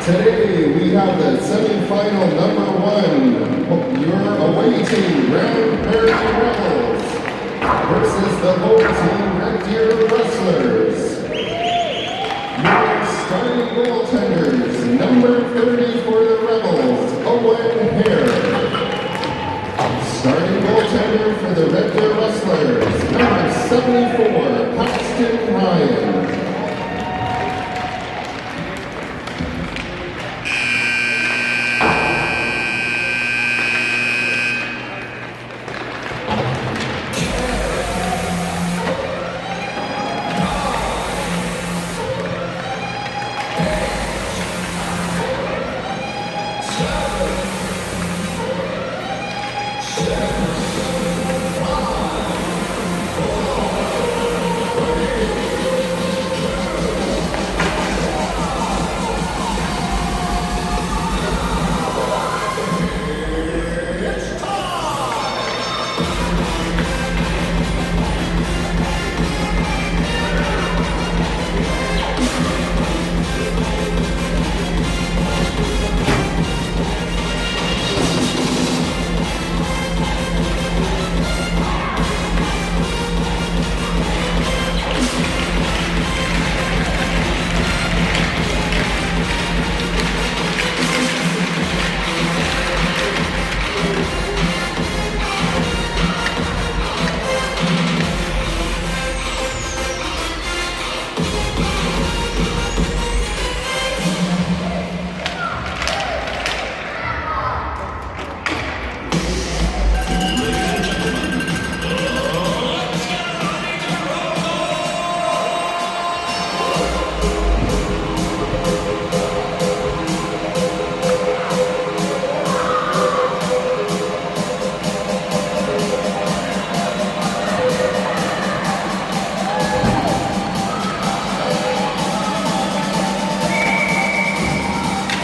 Today we have the semifinal number one. Your away team, Round Rebels, versus the home team, Red Deer Wrestlers. Your starting goaltenders, number 30 for the Rebels, Owen Hare. Starting goaltender for the Red Deer Wrestlers, number 74, Paxton Ryan.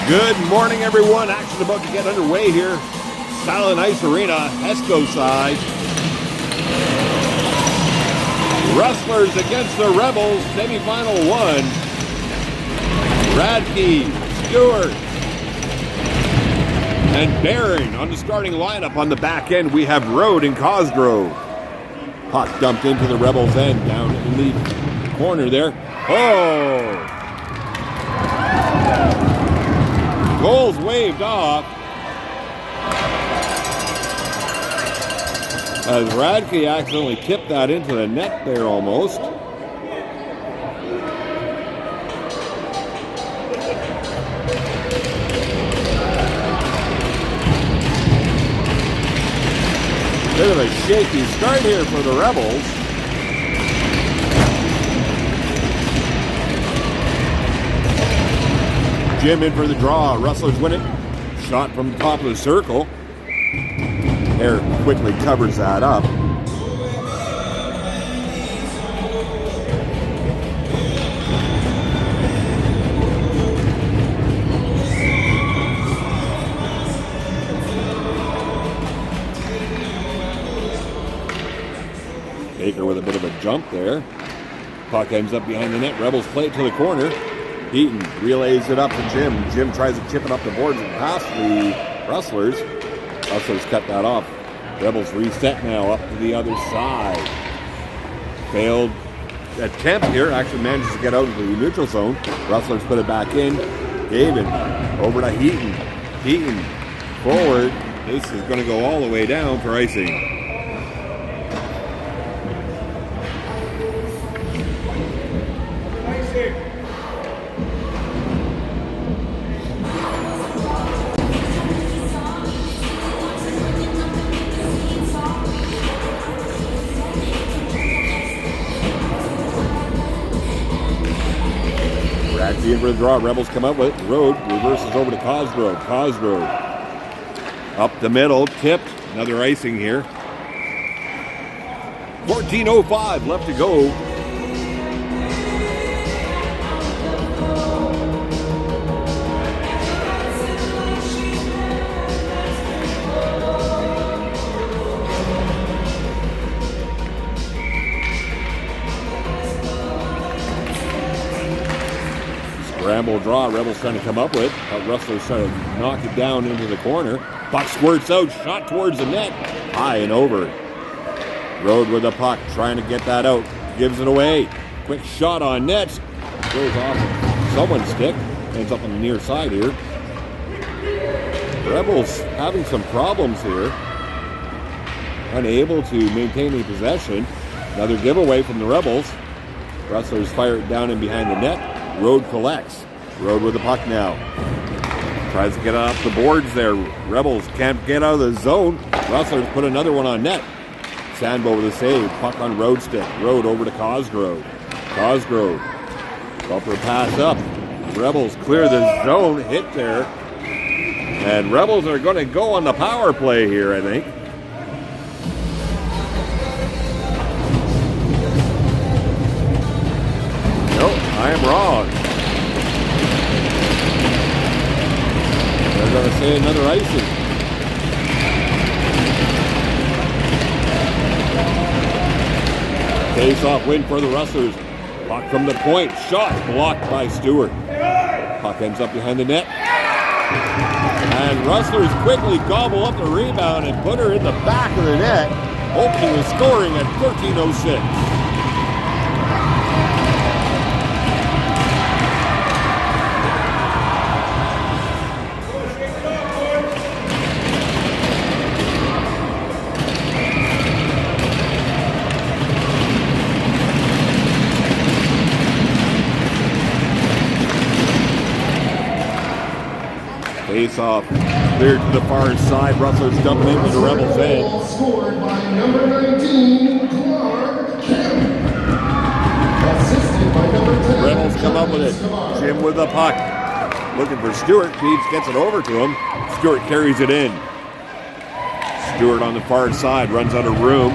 Good morning, everyone. Action about to get underway here. Silent Ice Arena, Esco side. Wrestlers against the Rebels, semifinal one. Radke, Stewart, and Barron on the starting lineup. On the back end, we have Rode and Cosgrove. Puck dumped into the Rebels' end, down in the corner there. Oh! Goals waved off as Radke accidentally tipped that into the net there almost. Bit of a shaky start here for the Rebels. Jim in for the draw. Wrestlers win it. Shot from the top of the circle. Hare quickly covers that up. Baker with a bit of a jump there. Puck ends up behind the net. Rebels play it to the corner. Heaton relays it up to Jim. Jim tries to chip it up the boards and past the Wrestlers. Wrestlers cut that off. Rebels reset now up to the other side. Failed attempt here. Actually manages to get out into the neutral zone. Wrestlers put it back in. David over to Heaton. Heaton forward. This is going to go all the way down for icing. In for the draw. Rebels come up with it. Rode reverses over to Cosgrove. Cosgrove up the middle. Tipped. Another icing here. 14:05 left to go. possible draw Rebels trying to come up with. But Rustlers trying to knock it down into the corner. Puck squirts out, shot towards the net. High and over. Road with the puck, trying to get that out. Gives it away. Quick shot on net. Goes off someone's stick. Ends up on the near side here. Rebels having some problems here. Unable to maintain a possession. Another giveaway from the Rebels. Rustlers fire it down in behind the net. Road collects. Road with the puck now. Tries to get off the boards there. Rebels can't get out of the zone. Rustlers put another one on net. Sandbo with a save. Puck on Road stick. Road over to Cosgrove. Cosgrove. Bumper pass up. Rebels clear the zone. Hit there. And Rebels are going to go on the power play here, I think. Nope, I am wrong. They're going to say another icing. Face-off win for the Rustlers. Puck from the point. Shot blocked by Stewart. Puck ends up behind the net. And Rustlers quickly gobble up the rebound and put her in the back of the net. Opening the scoring at 13:06. Face-off cleared to the far side. Rustlers dumping into the Rebels' end. Scored by number 19, Clark Kemp. Assisted by number 10. Rebels come up with it. Jim with the puck. Looking for Stewart. Keats gets it over to him. Stewart carries it in. Stewart on the far side runs out of room.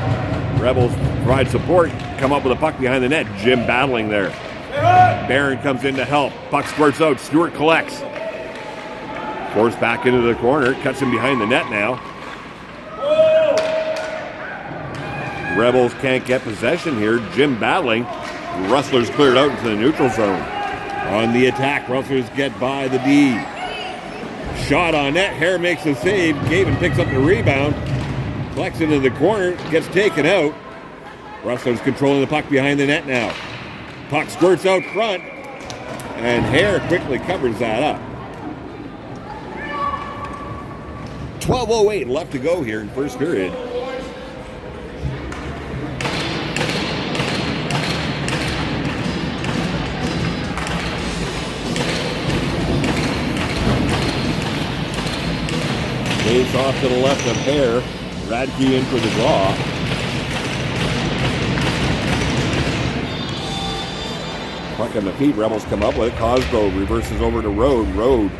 Rebels provide support. Come up with a puck behind the net. Jim battling there. Barron comes in to help. Puck squirts out. Stewart collects. Forced back into the corner, cuts him behind the net now. Rebels can't get possession here. Jim battling. Rustlers cleared out into the neutral zone. On the attack, Rustlers get by the D. Shot on net. Hare makes the save. Gavin picks up the rebound. Collects into the corner. Gets taken out. Rustlers controlling the puck behind the net now. Puck squirts out front. And Hare quickly covers that up. 12:08 left to go here in first period. Face off to the left of Hare. Radke in for the draw. Puck on the feet. Rebels come up with it. Cosgrove reverses over to Road. Road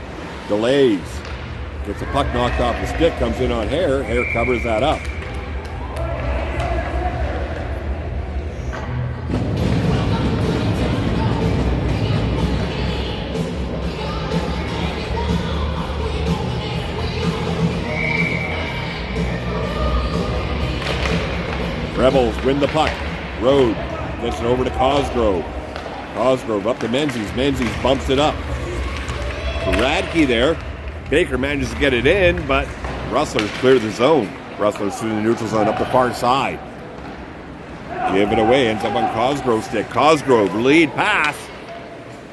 delays. Gets a puck knocked off the stick, comes in on Hare. Hare covers that up. Rebels win the puck. Road gets it over to Cosgrove. Cosgrove up to Menzies. Menzies bumps it up. Radke there. Baker manages to get it in, but Rustlers clear the zone. Rustlers through the neutral zone up the far side. Give it away, ends up on Cosgrove's stick. Cosgrove, lead pass.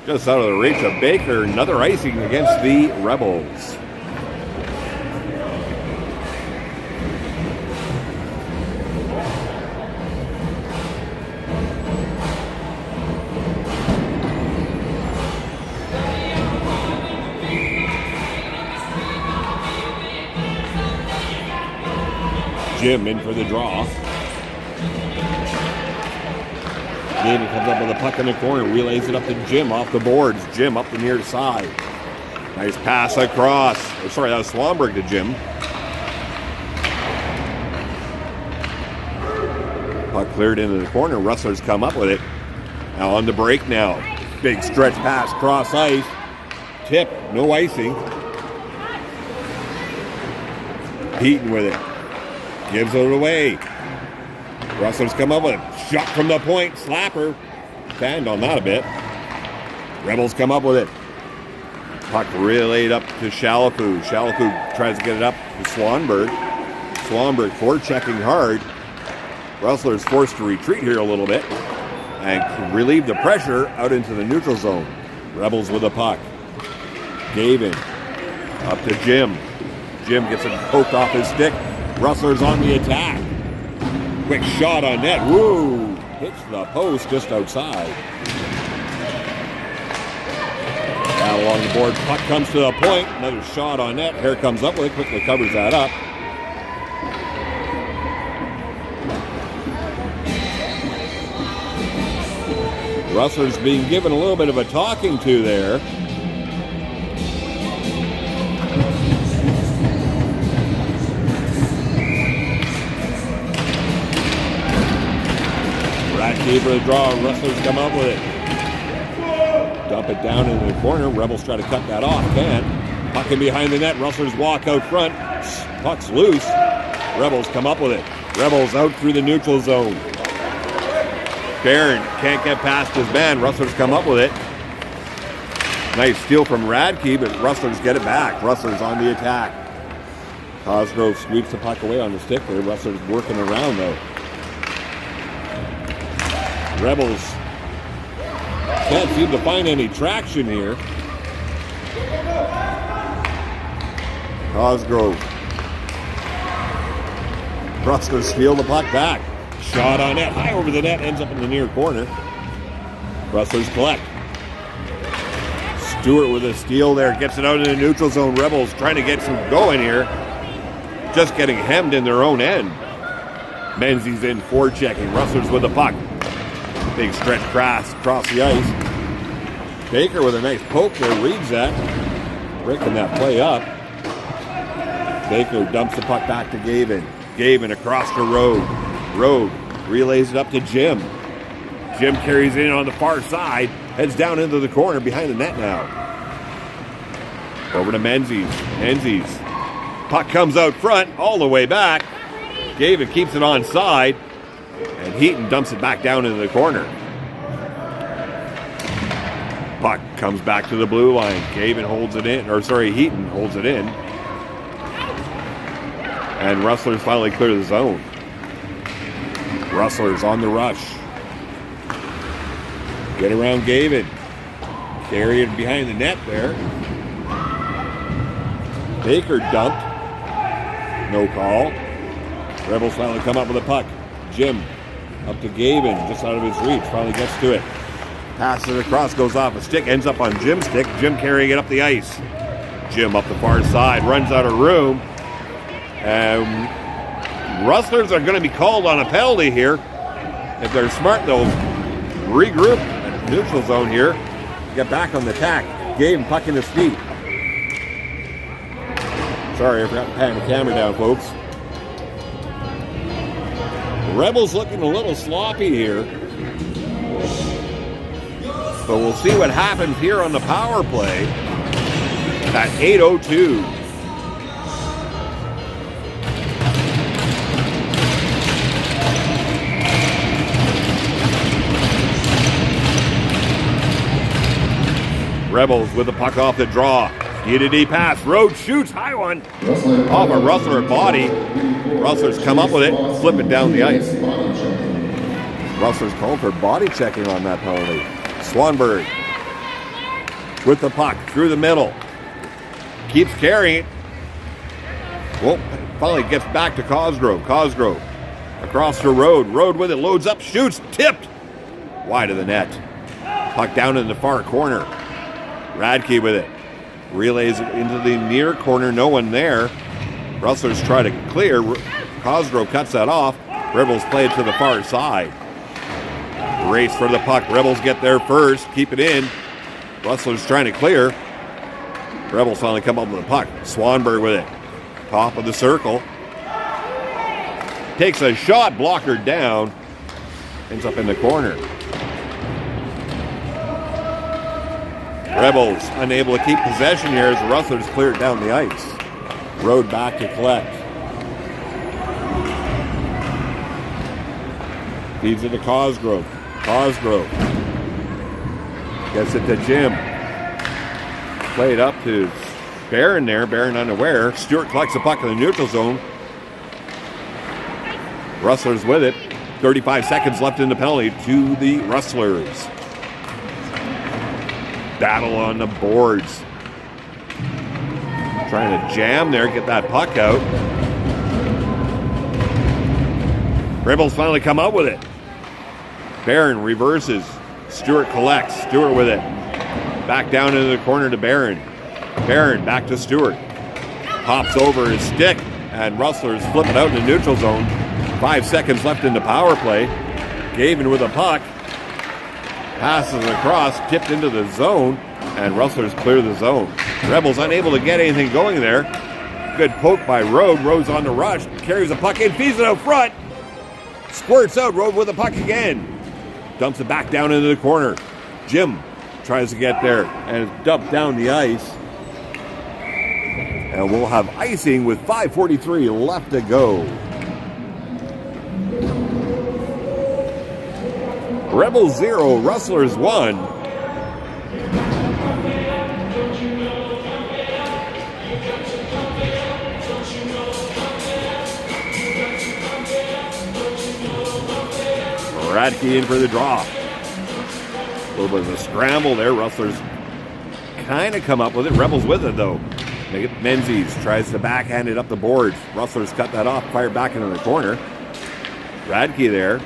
Just out of the reach of Baker. Another icing against the Rebels. Jim in for the draw. David comes up with a puck in the corner, relays it up to Jim off the boards. Jim up the near side. Nice pass across. Oh, sorry, that was Swanberg to Jim. Puck cleared into the corner. Rustlers come up with it. Now on the break now. Big stretch pass, cross ice. Tip, no icing. Heaton with it. Gives it away. Rustlers come up with it. Shot from the point. Slapper. Fanned on that a bit. Rebels come up with it. Puck relayed up to Chalafu. Chalafu tries to get it up to Swanberg. Swanberg forechecking hard. Rustlers forced to retreat here a little bit and relieve the pressure out into the neutral zone. Rebels with the puck. Gavin up to Jim. Jim gets it poked off his stick. Rustlers on the attack. Quick shot on net. Woo! Hits the post just outside. Down along the boards. Puck comes to the point. Another shot on net. Hare comes up with it. Quickly covers that up. Rustlers being given a little bit of a talking to there. Ratke for the draw. Rustlers come up with it. Dump it down into the corner. Rebels try to cut that off. Can't. Puck in behind the net. Rustlers walk out front. Puck's loose. Rebels come up with it. Rebels out through the neutral zone. Barron can't get past his man. Rustlers come up with it. Nice steal from Radke, but Rustlers get it back. Rustlers on the attack. Cosgrove sweeps the puck away on the stick there. Rustlers working around though. Rebels can't seem to find any traction here. Cosgrove. Rustlers steal the puck back. Shot on net, high over the net, ends up in the near corner. Rustlers collect. Stewart with a steal there, gets it out in the neutral zone. Rebels trying to get some going here. Just getting hemmed in their own end. Menzies in forechecking. Rustlers with the puck. Big stretch across the ice. Baker with a nice poke there, reads that. Breaking that play up. Baker dumps the puck back to Gavin. Gavin across the road. Road relays it up to Jim. Jim carries it in on the far side, heads down into the corner behind the net now. Over to Menzies. Menzies. Puck comes out front, all the way back. Gavin keeps it on side, and Heaton dumps it back down into the corner. Puck comes back to the blue line. Gavin holds it in, Heaton holds it in. And Rustlers finally clear the zone. Rustlers on the rush. Get around Gavin. Carry it behind the net there. Baker dumped. No call. Rebels finally come up with a puck. Jim up to Gavin, just out of his reach. Finally gets to it. Passes it across, goes off a stick, ends up on Jim's stick. Jim carrying it up the ice. Jim up the far side, runs out of room. Rustlers are going to be called on a penalty here. If they're smart, they'll regroup at the neutral zone here. Get back on the attack. Gavin puck in his feet. Sorry, I forgot to pan the camera down, folks. The Rebels looking a little sloppy here. But we'll see what happens here on the power play at 8:02. Rebels with the puck off the draw. D-to-D pass. Road shoots. High one. Off a Rustler body. Rustlers come up with it. Flip it down the ice. Rustlers called for body checking on that penalty. Swanberg with the puck through the middle. Keeps carrying it. Well, finally gets back to Cosgrove. Cosgrove across the road. Road with it. Loads up. Shoots. Tipped. Wide of the net. Puck down in the far corner. Radke with it. Relays it into the near corner. No one there. Rustlers try to clear. Cosgrove cuts that off. Rebels play it to the far side. Race for the puck. Rebels get there first. Keep it in. Rustlers trying to clear. Rebels finally come up with the puck. Swanberg with it. Top of the circle. Takes a shot. Blocker down. Ends up in the corner. Rebels unable to keep possession here as the Rustlers clear it down the ice. Road back to collect. Feeds it to Cosgrove. Cosgrove gets it to Jim. Played up to Barron there. Barron unaware. Stewart collects the puck in the neutral zone. Rustlers with it. 35 seconds left in the penalty to the Rustlers. Battle on the boards. Trying to jam there, get that puck out. Rebels finally come out with it. Barron reverses. Stewart collects. Stewart with it. Back down into the corner to Barron. Barron back to Stewart. Pops over his stick, and Rustlers flip it out in the neutral zone. 5 seconds left in the power play. Gavin with a puck. Passes across, tipped into the zone, and Rustlers clear the zone. Rebels unable to get anything going there. Good poke by Rode. Rode's on the rush. Carries the puck in, feeds it out front. Squirts out. Rode with the puck again. Dumps it back down into the corner. Jim tries to get there and is dumped down the ice. And we'll have icing with 5:43 left to go. Rebels 0, Rustlers 1. Radke in for the draw. A little bit of a scramble there. Rustlers kind of come up with it. Rebels with it, though. Menzies tries to backhand it up the boards. Rustlers cut that off, fire back into the corner. Radke there.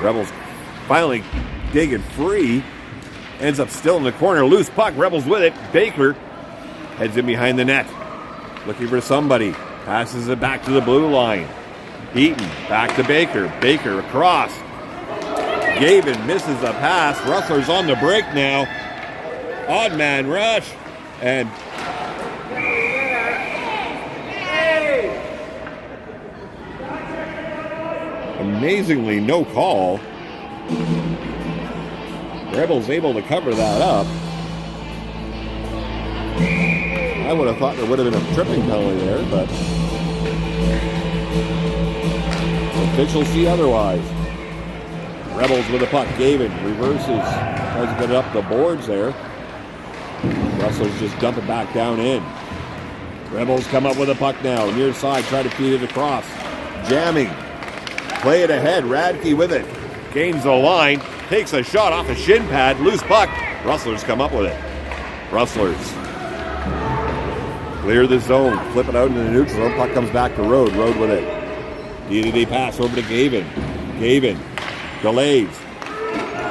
Rebels finally digging free. Ends up still in the corner. Loose puck. Rebels with it. Baker heads in behind the net. Looking for somebody. Passes it back to the blue line. Eaton back to Baker. Baker across. Gavin misses a pass. Rustlers on the break now. Odd man rush. And amazingly, no call. Rebels able to cover that up. I would have thought there would have been a tripping penalty there, but officials see otherwise. Rebels with the puck. Gavin reverses. Tries to get it up the boards there. Rustlers just dump it back down in. Rebels come up with a puck now. Near side, try to feed it across. Jamming. Play it ahead. Radke with it. Gains the line. Takes a shot off a shin pad. Loose puck. Rustlers come up with it. Rustlers clear the zone. Flip it out into the neutral zone. Puck comes back to Rode. Rode with it. D-to-D pass over to Gavin. Gavin delays.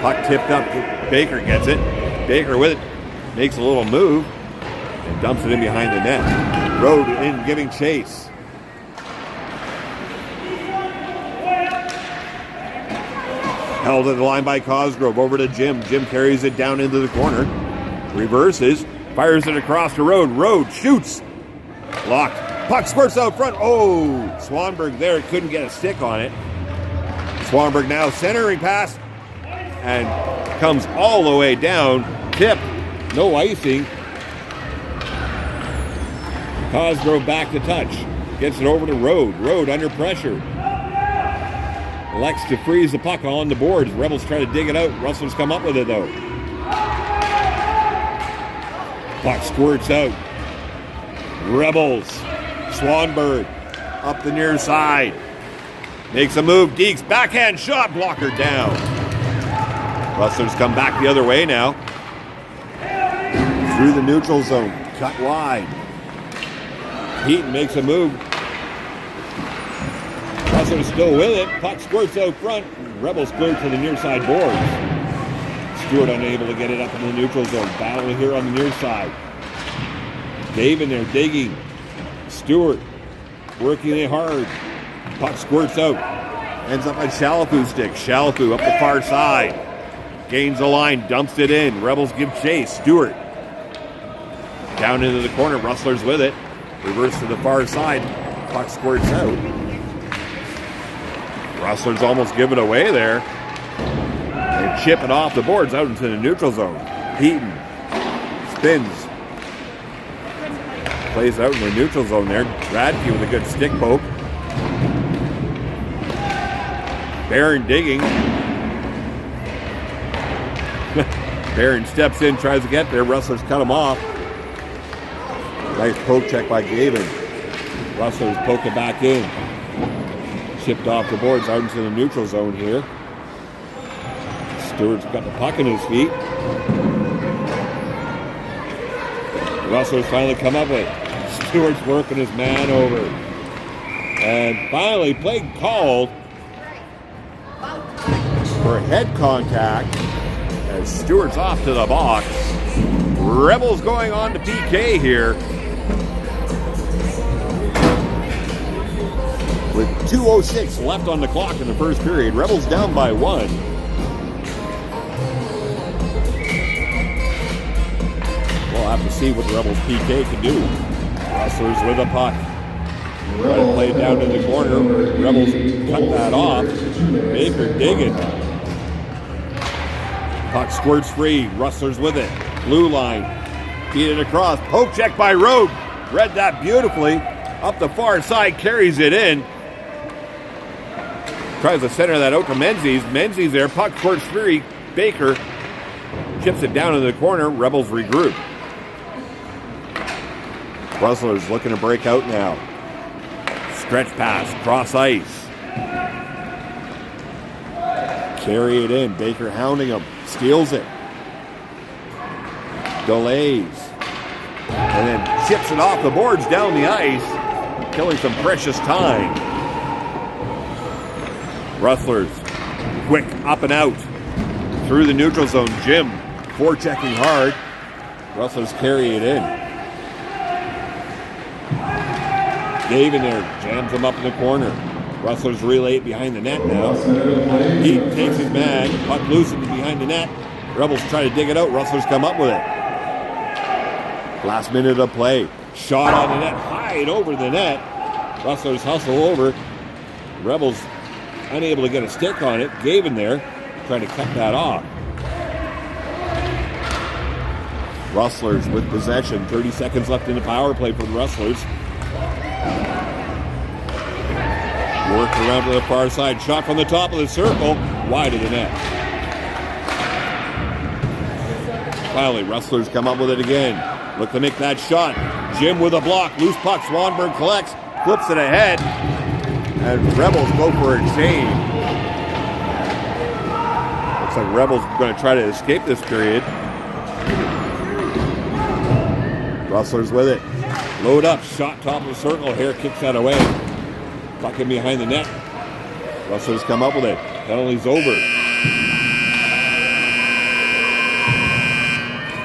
Puck tipped up. Baker gets it. Baker with it. Makes a little move. And dumps it in behind the net. Rode in giving chase. Held at the line by Cosgrove. Over to Jim. Jim carries it down into the corner. Reverses. Fires it across the road. Rode shoots. Blocked. Puck squirts out front. Oh, Swanberg there couldn't get a stick on it. Swanberg now centering pass. And comes all the way down. Tip. No icing. Cosgrove back to touch. Gets it over to Rode. Rode under pressure. Elects to freeze the puck on the boards. Rebels try to dig it out. Rustlers come up with it, though. Puck squirts out. Rebels. Swanberg up the near side. Makes a move. Deeks backhand shot. Blocker down. Rustlers come back the other way now. Through the neutral zone. Cut wide. Heaton makes a move. Rustlers still with it. Puck squirts out front. Rebels cleared to the near side boards. Stewart unable to get it up in the neutral zone. Battling here on the near side. Dave in there digging. Stewart working it hard. Puck squirts out. Ends up on Chalafu's stick. Chalafu up the far side. Gains the line. Dumps it in. Rebels give chase. Stewart down into the corner. Rustlers with it. Reverse to the far side. Puck squirts out. Rustlers almost give it away there. They chip it off the boards out into the neutral zone. Heaton spins. Plays out in the neutral zone there. Radke with a good stick poke. Barron digging. Barron steps in, tries to get there. Rustlers cut him off. Nice poke check by Gavin. Rustlers poke it back in. Chipped off the boards out into the neutral zone here. Stewart's got the puck in his feet. Rustlers finally come up with it. Stewart's working his man over. And finally, play called for head contact as Stewart's off to the box. Rebels going on to PK here. With 2:06 left on the clock in the first period. Rebels down by 1. We'll have to see what the Rebels PK can do. Rustlers with a puck. Try to play it down in the corner. Rebels cut that off. Baker digging. Puck squirts free. Rustlers with it. Blue line. Feed it across. Poke check by Road. Read that beautifully. Up the far side. Carries it in. Tries to center that out to Menzies. Menzies there. Puck squirts free. Baker chips it down in the corner. Rebels regroup. Rustlers looking to break out now. Stretch pass, cross ice. Carry it in. Baker hounding him. Steals it. Delays. And then chips it off the boards down the ice. Killing some precious time. Rustlers. Quick up and out. Through the neutral zone. Jim forechecking hard. Rustlers carry it in. Gavin there, jams him up in the corner. Rustlers relay it behind the net now. He takes his man, puck loose behind the net. Rebels try to dig it out. Rustlers come up with it. Last minute of play. Shot on the net, high and over the net. Rustlers hustle over. Rebels unable to get a stick on it. Gavin there, trying to cut that off. Rustlers with possession. 30 seconds left in the power play for the Rustlers. Work around to the far side. Shot from the top of the circle. Wide of the net. Finally, Rustlers come up with it again. Look to make that shot. Jim with a block. Loose puck. Swanberg collects. Flips it ahead. And Rebels go for a chain. Looks like Rebels are going to try to escape this period. Rustlers with it. Load up. Shot top of the circle. Hare kicks that away. Puck in behind the net. Rustlers come up with it. Penalty's over.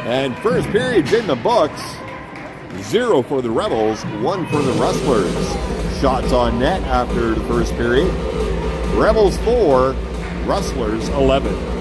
And first period's in the books. 0 for the Rebels, 1 for the Rustlers. Shots on net after the first period. Rebels 4, Rustlers 11.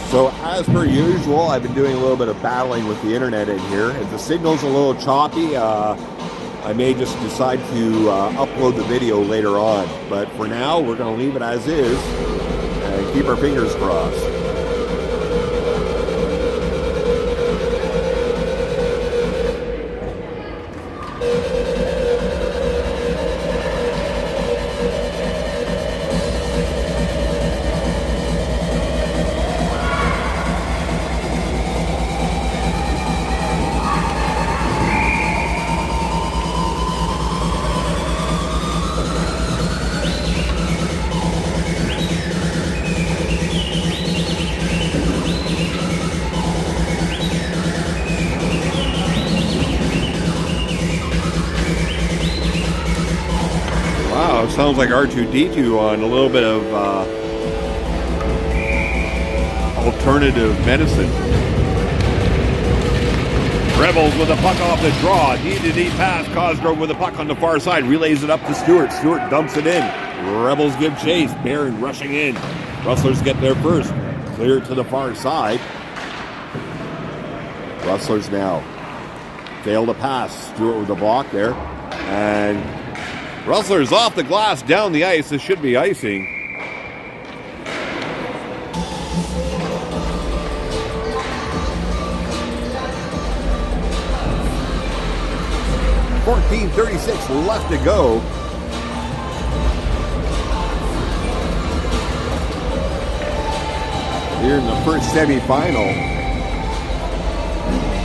So as per usual, I've been doing a little bit of battling with the internet in here. If the signal's a little choppy, I may just decide to upload the video later on. But for now, we're going to leave it as is and keep our fingers crossed. Sounds like R2-D2 on a little bit of alternative medicine. Rebels with the puck off the draw. D-to-D pass. Cosgrove with the puck on the far side. Relays it up to Stewart. Stewart dumps it in. Rebels give chase. Barron rushing in. Rustlers get there first. Clear to the far side. Rustlers now fail to pass. Stewart with the block there. And Rustlers off the glass, down the ice. This should be icing. .14:36 left to go. Here in the first semifinal.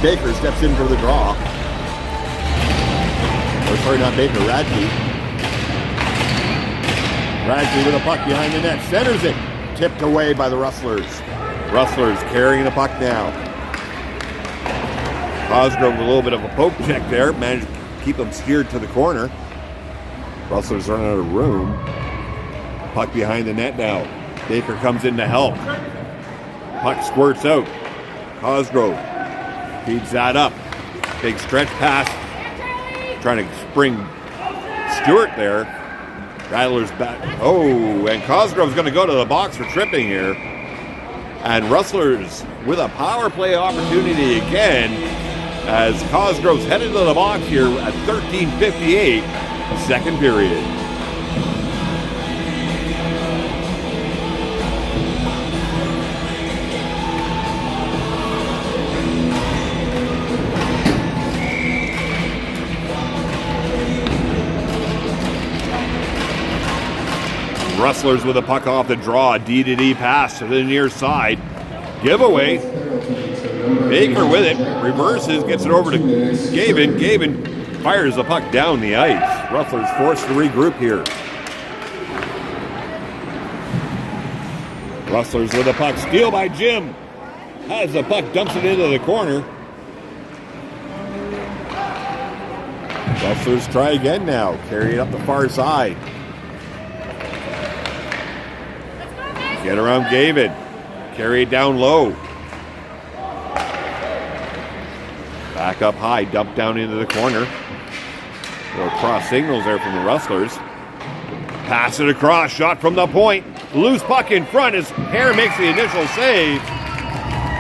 Baker steps in for the draw. Or sorry, not Baker, Radke. Radke with a puck behind the net. Centers it. Tipped away by the Rustlers. Rustlers carrying the puck now. Cosgrove with a little bit of a poke check there. Managed to keep them steered to the corner. Rustlers run out of room. Puck behind the net now. Baker comes in to help. Puck squirts out. Cosgrove feeds that up. Big stretch pass. Trying to spring Stewart there. Rattler's back. Oh, and Cosgrove's going to go to the box for tripping here. And Rustlers with a power play opportunity again as Cosgrove's headed to the box here at 13:58, second period. Rustlers with a puck off the draw. D-to-D pass to the near side. Giveaway. Baker with it. Reverses. Gets it over to Gavin. Gavin fires the puck down the ice. Rustlers forced to regroup here. Rustlers with a puck. Steal by Jim. Has the puck. Dumps it into the corner. Rustlers try again now. Carry it up the far side. Get around Gavin. Carry it down low. Back up high. Dump down into the corner. Little cross signals there from the Rustlers. Pass it across. Shot from the point. Loose puck in front as Hare makes the initial save.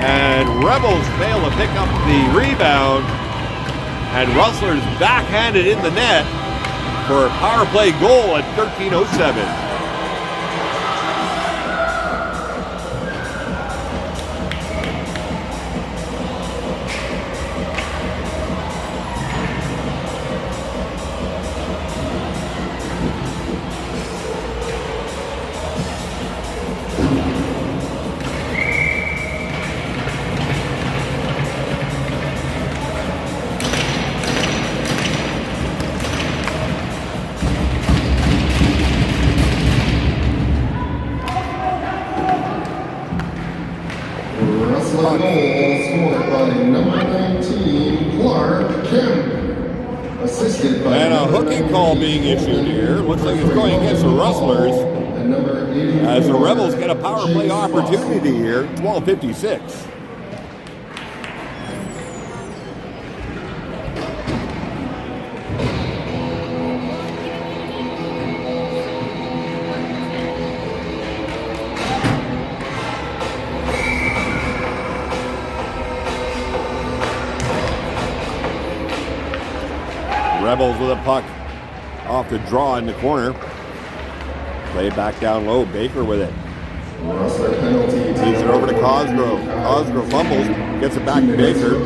And Rebels fail to pick up the rebound. And Rustlers backhanded in the net for a power play goal at 13:07. And a hooking call being issued here. Looks like it's going against the Rustlers as the Rebels get a power play opportunity here. 12:56. Rebels with a puck off the draw in the corner. Play back down low. Baker with it. Feeds it over to Cosgrove. Cosgrove fumbles. Gets it back to Baker.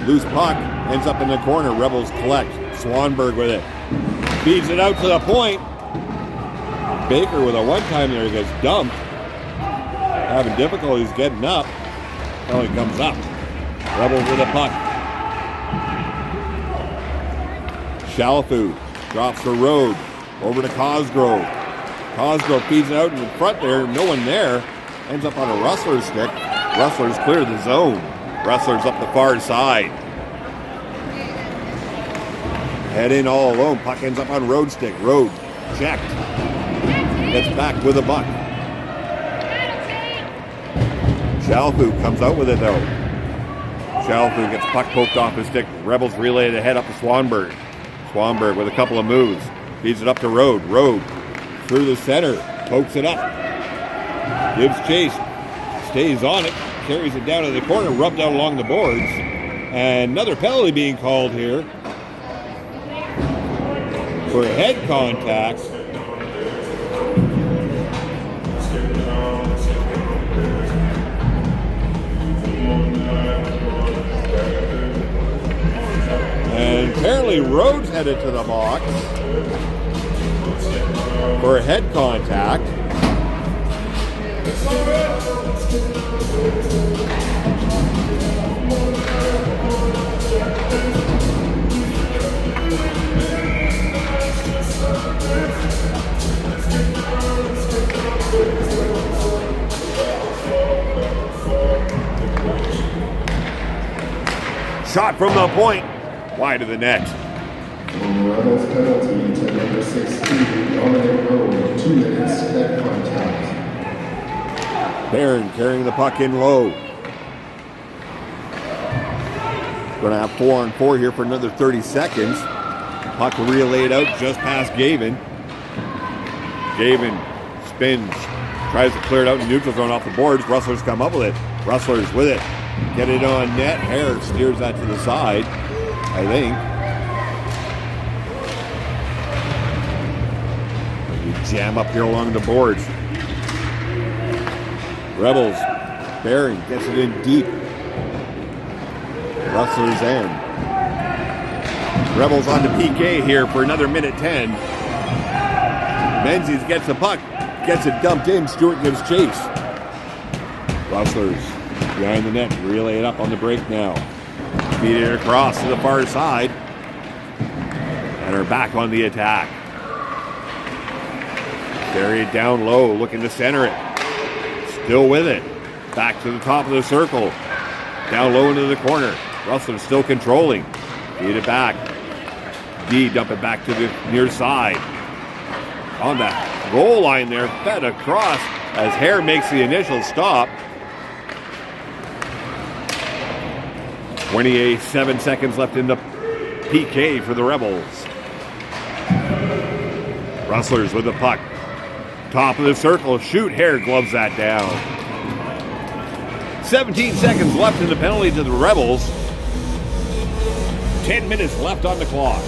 Loose puck. Ends up in the corner. Rebels collect. Swanberg with it. Feeds it out to the point. Baker with a one-time there gets dumped. Having difficulties getting up. Finally comes up. Rebels with a puck. Shalafu drops the road over to Cosgrove. Cosgrove feeds it out in front there. No one there. Ends up on a Rustler's stick. Rustlers clear the zone. Rustlers up the far side. Head in all alone. Puck ends up on Road stick. Road checked. Gets back with a buck. Shalafu comes out with it though. Shalafu gets puck poked off his stick. Rebels relay it ahead up to Swanberg. Swanberg with a couple of moves. Feeds it up to Road. Road through the center. Pokes it up. Gives chase. Stays on it. Carries it down to the corner. Rubbed out along the boards. And another penalty being called here. for head contact. And apparently Rhodes headed to the box for head contact. Shot from the point, wide of the net. Rebels penalty to number 16, Dominic Rowe, 2 minutes, head contact. Barron carrying the puck in low. Going to have 4-on-4 here for another 30 seconds. Puck relayed out just past Gavin. Gavin spins, tries to clear it out in neutral zone off the boards. Rustlers come up with it. Rustlers with it. Get it on net. Hare steers that to the side, I think. We jam up here along the boards. Rebels. Barron gets it in deep. Rustlers end. Rebels on to PK here for another minute 10. Menzies gets the puck. Gets it dumped in. Stewart gives chase. Rustlers behind the net. Relay it up on the break now. Feed it across to the far side. And are back on the attack. Carry it down low. Looking to center it. Still with it. Back to the top of the circle. Down low into the corner. Rustlers still controlling. Feed it back. D dump it back to the near side. On that goal line there. Fed across as Hare makes the initial stop. 27 seconds left in the PK for the Rebels. Rustlers with the puck. Top of the circle. Shoot. Hare gloves that down. 17 seconds left in the penalty to the Rebels. 10 minutes left on the clock.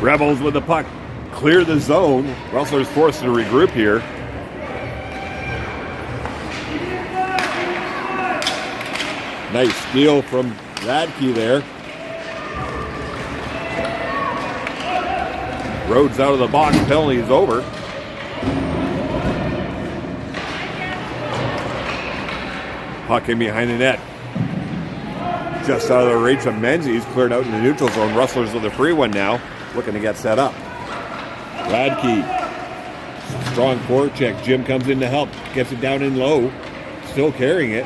Rebels with the puck. Clear the zone. Rustlers forced to regroup here. Nice steal from Radke there. Rhodes out of the box. Penalty is over. Puck in behind the net. Just out of the reach of Menzies. Cleared out in the neutral zone. Rustlers with a free one now. Looking to get set up. Radke. Strong forecheck. Jim comes in to help. Gets it down in low. Still carrying it.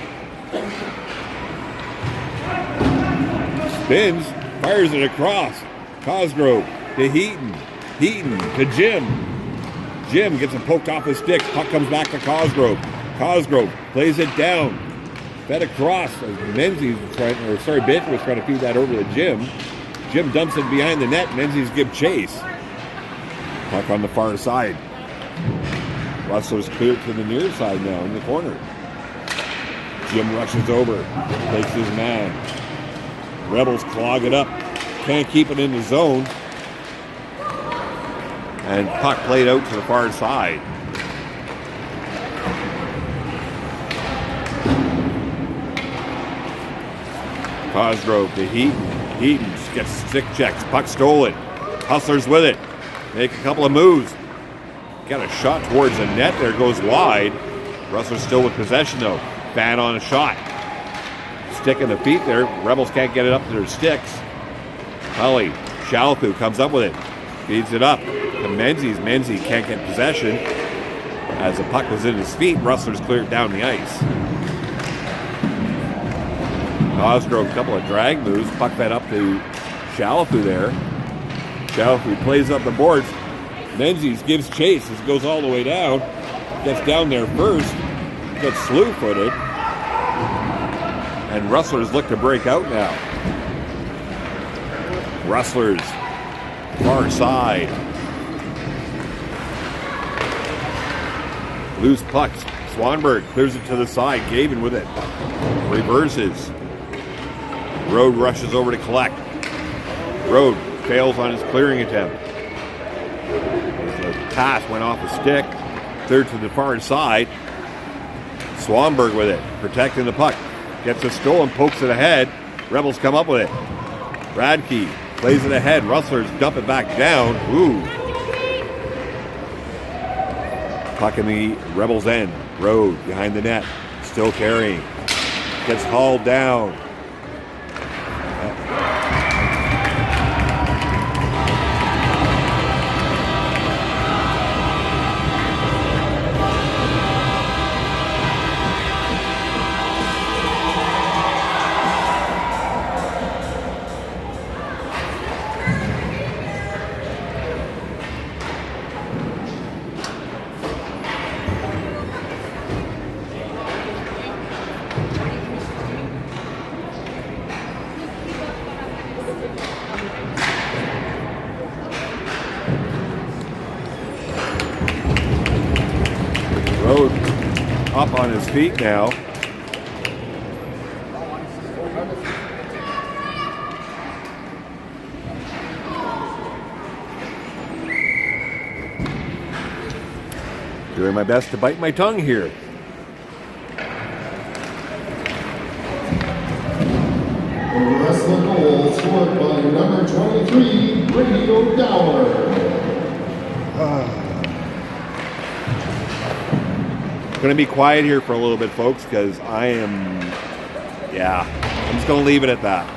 Spins, fires it across. Cosgrove to Heaton. Heaton to Jim. Jim gets it poked off his stick. Puck comes back to Cosgrove. Cosgrove plays it down. Fed across as Menzies was Baker was trying to feed that over to Jim. Jim dumps it behind the net. Menzies give chase. Puck on the far side. Rustlers clear to the near side now in the corner. Jim rushes over. Takes his man. Rebels clog it up. Can't keep it in the zone. And puck played out to the far side. Cosgrove to Heaton. Heaton gets stick checks. Puck stolen. Hustlers with it. Make a couple of moves. Got a shot towards the net there. Goes wide. Rustlers still with possession though. Fan on a shot. Stick in the feet there. Rebels can't get it up to their sticks. Tully. Shalfu comes up with it. Feeds it up to Menzies. Menzies can't get possession. As the puck was in his feet, Rustlers clear it down the ice. Cosgrove, a couple of drag moves. Puck fed up to Shalfu there. Shalfu plays up the boards. Menzies gives chase as it goes all the way down. Gets down there first. Gets slew-footed. And Rustlers look to break out now. Rustlers, far side. Loose pucks. Swanberg clears it to the side. Gavin with it. Reverses. Road rushes over to collect. Road fails on his clearing attempt. The pass went off the stick. Cleared to the far side. Swanberg with it. Protecting the puck. Gets it stolen. Pokes it ahead. Rebels come up with it. Radke plays it ahead. Rustlers dump it back down. Ooh. Puck in the Rebels' end. Road behind the net. Still carrying. Gets hauled down. Road up on his feet now. Doing my best to bite my tongue here. Wrestler goal scored by number 23, Radio Dower. Going to be quiet here for a little bit, folks, because I'm just going to leave it at that.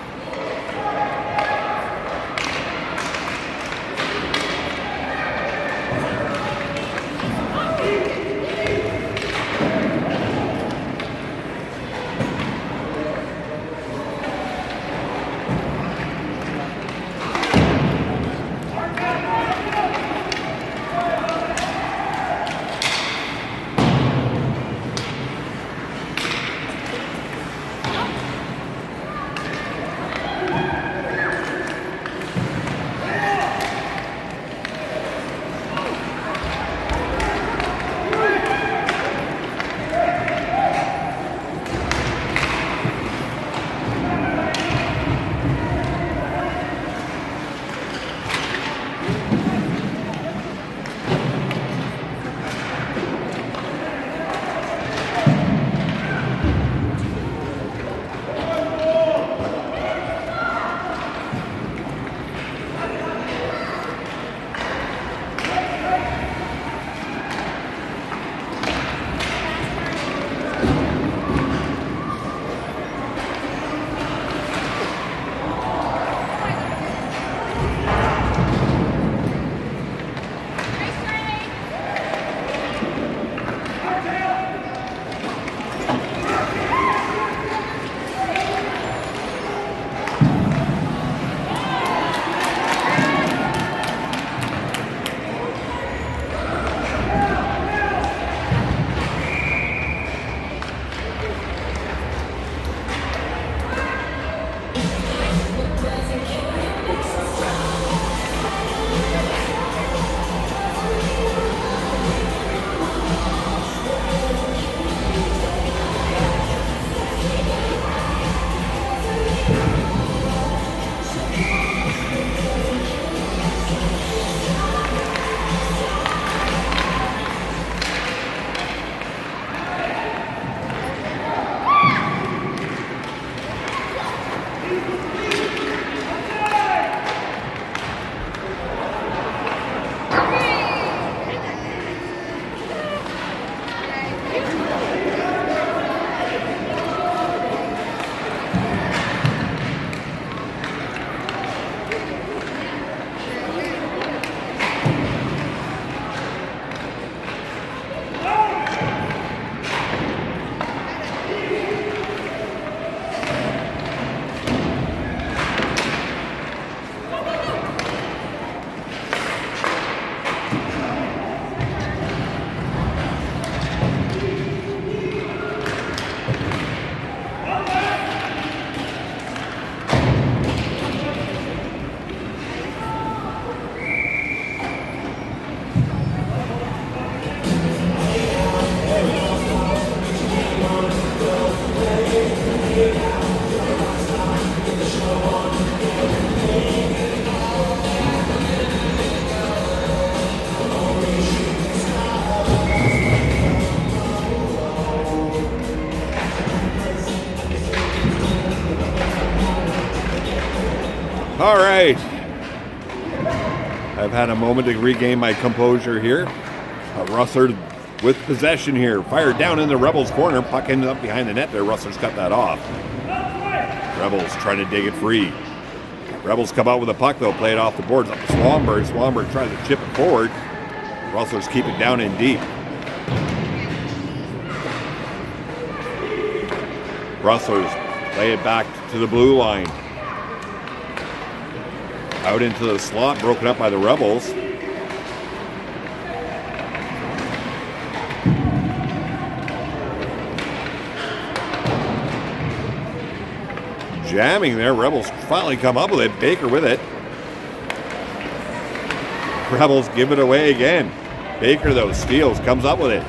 All right. I've had a moment to regain my composure here. Rustler with possession here. Fired down in the Rebels' corner. Puck ended up behind the net there. Rustler's cut that off. Rebels trying to dig it free. Rebels come out with a puck, though. Play it off the boards up to Swanberg. Swanberg tries to chip it forward. Rustlers keep it down in deep. Rustlers play it back to the blue line. Out into the slot, broken up by the Rebels. Jamming there. Rebels finally come up with it. Baker with it. Rebels give it away again. Baker, though, steals, comes up with it.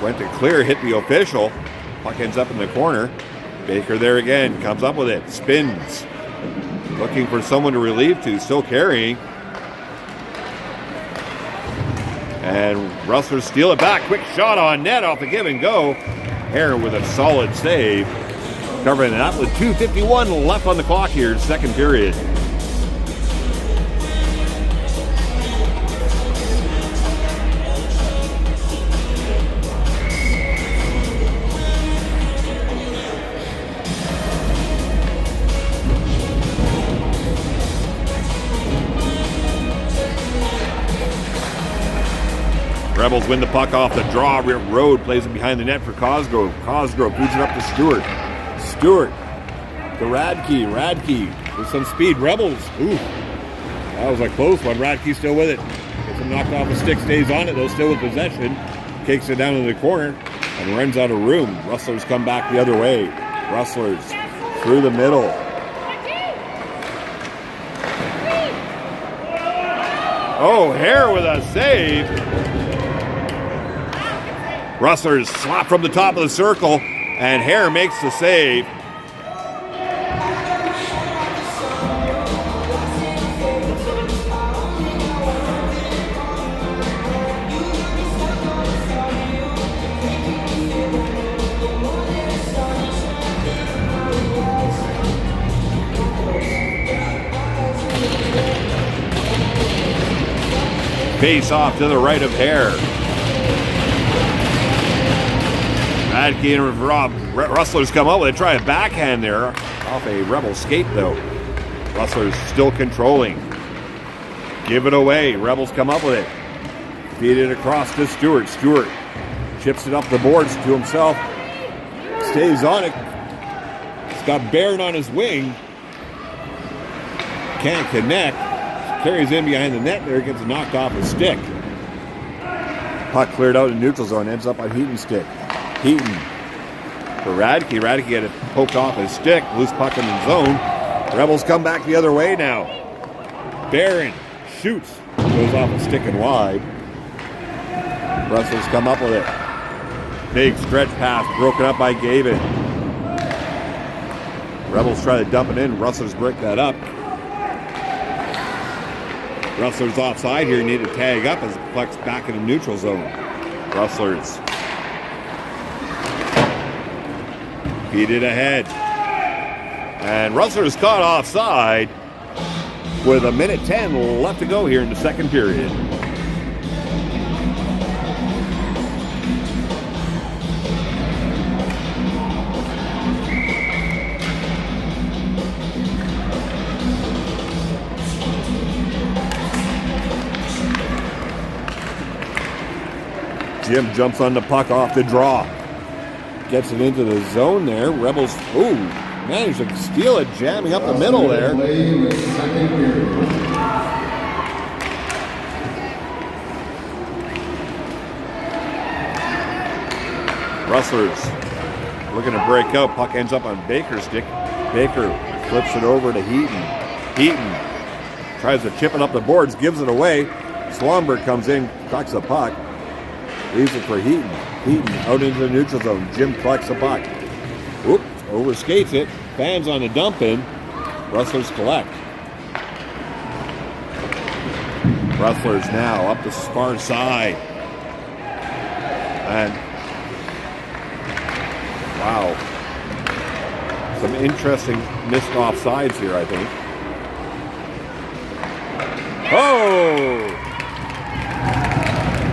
Went to clear, hit the official. Puck ends up in the corner. Baker there again, comes up with it. Spins. Looking for someone to relieve to, still carrying. And Rustlers steal it back. Quick shot on net off the give and go. Hare with a solid save. Covering it up with 2:51 left on the clock here, second period. Rebels win the puck off the draw. Road plays it behind the net for Cosgrove. Cosgrove feeds it up to Stewart. Stewart to Radke. Radke with some speed. Rebels. Ooh, that was a close one. Radke still with it. Gets him knocked off the stick. Stays on it though. Still with possession. Kicks it down in the corner and runs out of room. Rustlers come back the other way. Rustlers through the middle. Oh, Hare with a save. Rustlers slap from the top of the circle, and Hare makes the save. Face off to the right of Hare. Radke and Rob Rustlers come up with it. Try a backhand there off a Rebel skate though. Rustlers still controlling. Give it away. Rebels come up with it. Feed it across to Stewart. Stewart chips it up the boards to himself. Stays on it. He's got Baird on his wing. Can't connect. Carries in behind the net there. Gets knocked off his stick. Puck cleared out in neutral zone. Ends up on Heaton's stick. Heaton for Radke. Radke had it poked off his stick. Loose puck in the zone. Rebels come back the other way now. Barron shoots. Goes off a stick and wide. Rustlers come up with it. Big stretch pass broken up by Gavin. Rebels try to dump it in. Rustlers break that up. Rustlers offside here. Need to tag up as it puck's back in the neutral zone. Rustlers feed it ahead. And Rustlers caught offside with 1:10 left to go here in the second period. Jim jumps on the puck off the draw. Gets it into the zone there. Rebels, ooh, managed to steal it, jamming up the middle there. Rustlers looking to break out. Puck ends up on Baker's stick. Baker flips it over to Heaton. Heaton tries to chip it up the boards, gives it away. Swanberg comes in, cracks the puck. Leaves it for Heaton. Heaton out into the neutral zone. Jim collects the puck. Oops, overskates it. Fans on the dump in. Rustlers collect. Rustlers now up the far side. And wow. Some interesting missed offsides here, I think. Oh!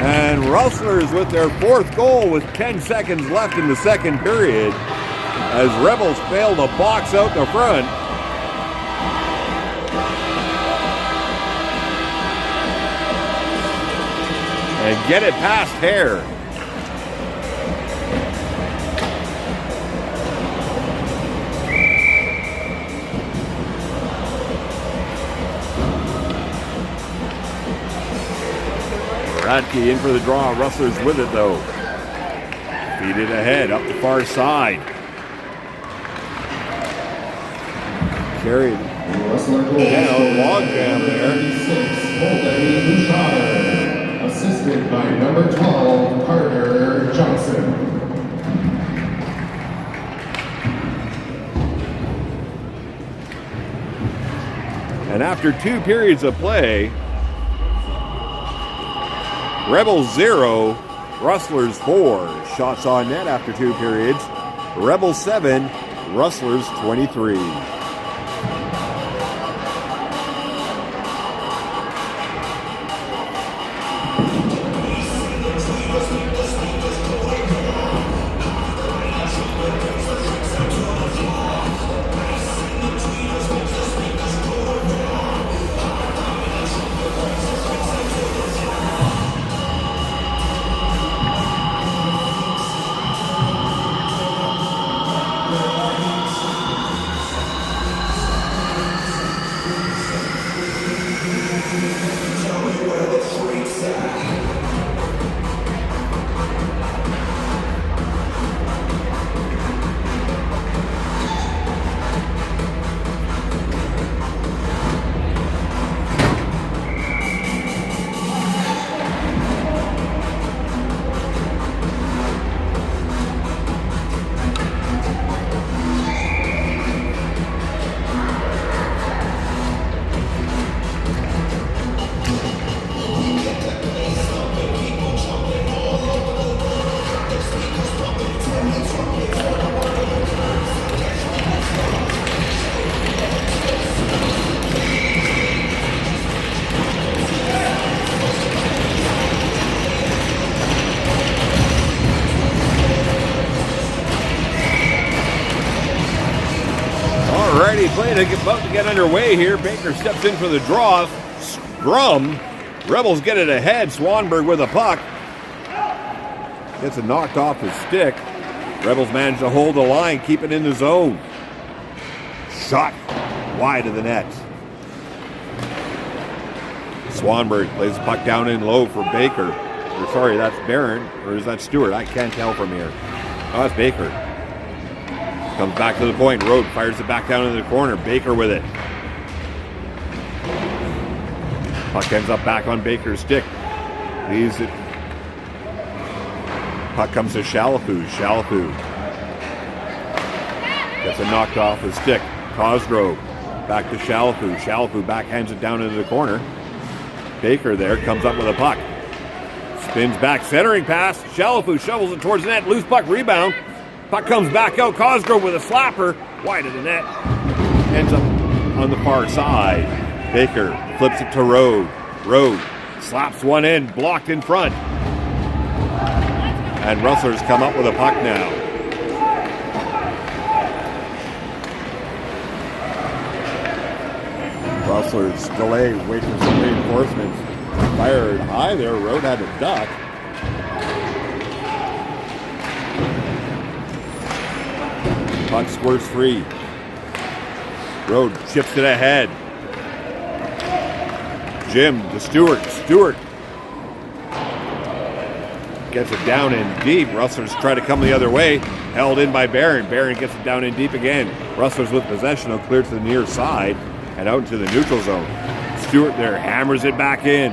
And Rustlers with their fourth goal with 10 seconds left in the second period as Rebels fail to box out the front. And get it past Hare. Radke in for the draw. Rustlers with it though. Feed it ahead up the far side. Carried down, log jam there. 36, assisted by number 12, Carter Johnson. And after 2 periods of play, Rebels 0, Rustlers 4. Shots on net after 2 periods. Rebels 7, Rustlers 23. Play about to get underway here. Baker steps in for the draw. Scrum. Rebels get it ahead. Swanberg with a puck. Gets it knocked off his stick. Rebels manage to hold the line, keep it in the zone. Shot wide of the net. Swanberg plays the puck down in low for Baker. Or sorry, that's Barron. Or is that Stewart? I can't tell from here. Oh, that's Baker. Comes back to the point. Rode fires it back down in the corner. Baker with it. Puck ends up back on Baker's stick. Leaves it. Puck comes to Shalafou. Shalafou gets it knocked off his stick. Cosgrove back to Shalafou. Shalafou backhands it down into the corner. Baker there comes up with a puck. Spins back. Centering pass. Shalafou shovels it towards the net. Loose puck rebound. Puck comes back out. Cosgrove with a slapper. Wide of the net. Ends up on the far side. Baker flips it to Rode. Rode slaps one in. Blocked in front. And Rustlers come up with a puck now. Rustlers delay. Wait for some reinforcements. Fired high there. Rode had a duck. Puck squirts free. Rode chips it ahead. Jim to Stewart. Stewart gets it down in deep. Rustlers try to come the other way. Held in by Barron. Barron gets it down in deep again. Rustlers with possession. Will clear to the near side and out into the neutral zone. Stewart there hammers it back in.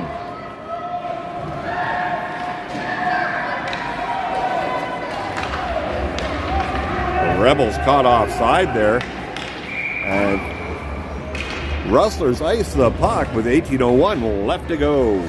Rebels caught offside there, and Rustlers ice the puck with 18:01 left to go.